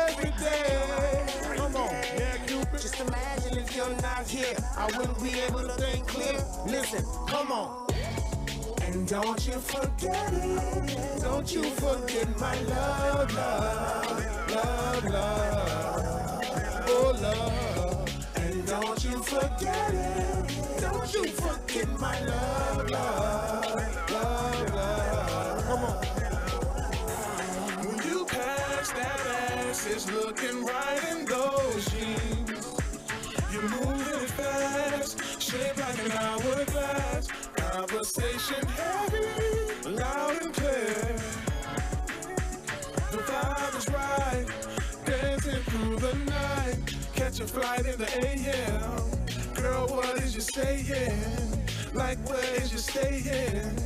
everyday. Come on, yeah, Cupid. Just imagine if you're not here, I wouldn't be able to think clear. Listen, come on. And don't you forget it, don't you forget my love, love, love, love, oh love. And don't you forget it, don't you forget my love, love, love, love. Come on. When you pass that ass, it's looking right in those jeans. You're moving fast, shaped like an hourglass. Conversation heavy, loud and clear. The vibe is right, dancing through the night. Catch a flight in the AM. Girl, what is you saying? Like, where is you staying?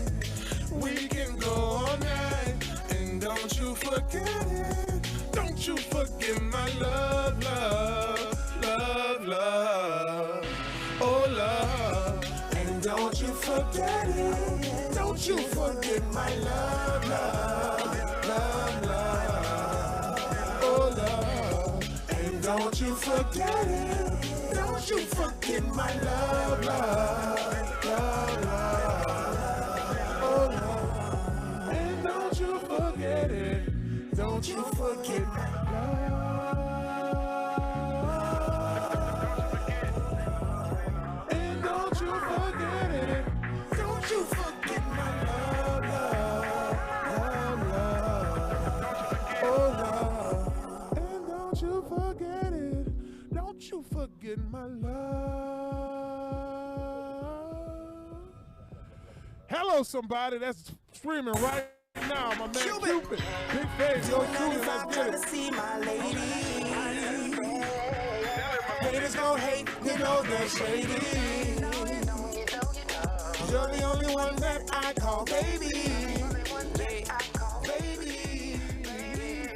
We can go all night, and don't you forget it. Don't you forget my love, love, love, love. Oh, love. Don't you forget it, don't you forget my love, love, love, love, oh love. And don't you forget it, don't you forget my love, love, love, love, oh love. And don't you forget it, don't you forget my love. Don't you forget my love. Hello, somebody that's streaming right now, my man Cupid. Big face, yo, Cupid, let's get it. See my lady. Haters gon' hate, you know they're shady. You're the only one that I call baby. Baby,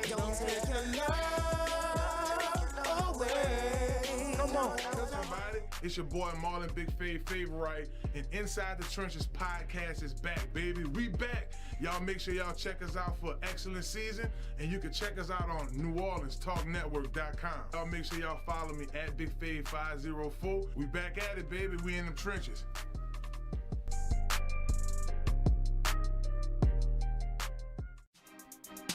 don't take your love away. Come on, somebody. It's your boy Marlon, Big Fave Favorite, and Inside the Trenches podcast is back, baby. We back. Y'all make sure y'all check us out for excellent season, and you can check us out on NewOrleansTalkNetwork.com. Y'all make sure y'all follow me at BigFade504. We back at it, baby. We in them trenches.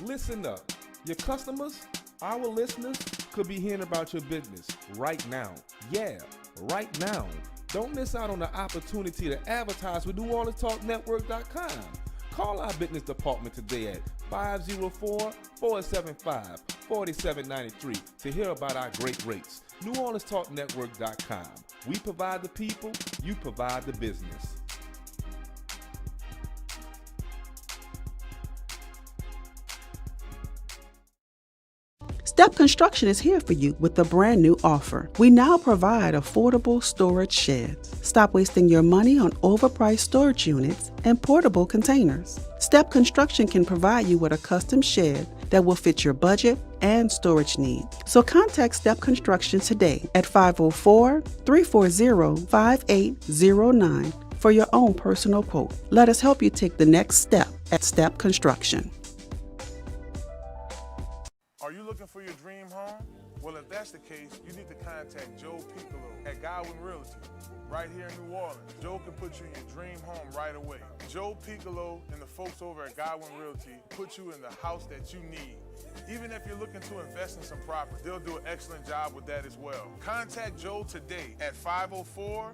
Listen up. Your customers, our listeners, could be hearing about your business right now. Yeah, right now. Don't miss out on the opportunity to advertise with NewOrleansTalkNetwork.com. Call our business department today at 504-475-4793 to hear about our great rates. NewOrleansTalkNetwork.com. We provide the people, you provide the business. Step Construction is here for you with a brand new offer. We now provide affordable storage sheds. Stop wasting your money on overpriced storage units and portable containers. Step Construction can provide you with a custom shed that will fit your budget and storage needs. So contact Step Construction today at 504-340-5809 for your own personal quote. Let us help you take the next step at Step Construction. Are you looking for your dream home? Well, if that's the case, you need to contact Joe Piccolo at Godwin Realty, right here in New Orleans. Joe can put you in your dream home right away. Joe Piccolo and the folks over at Godwin Realty put you in the house that you need. Even if you're looking to invest in some property, they'll do an excellent job with that as well. Contact Joe today at 504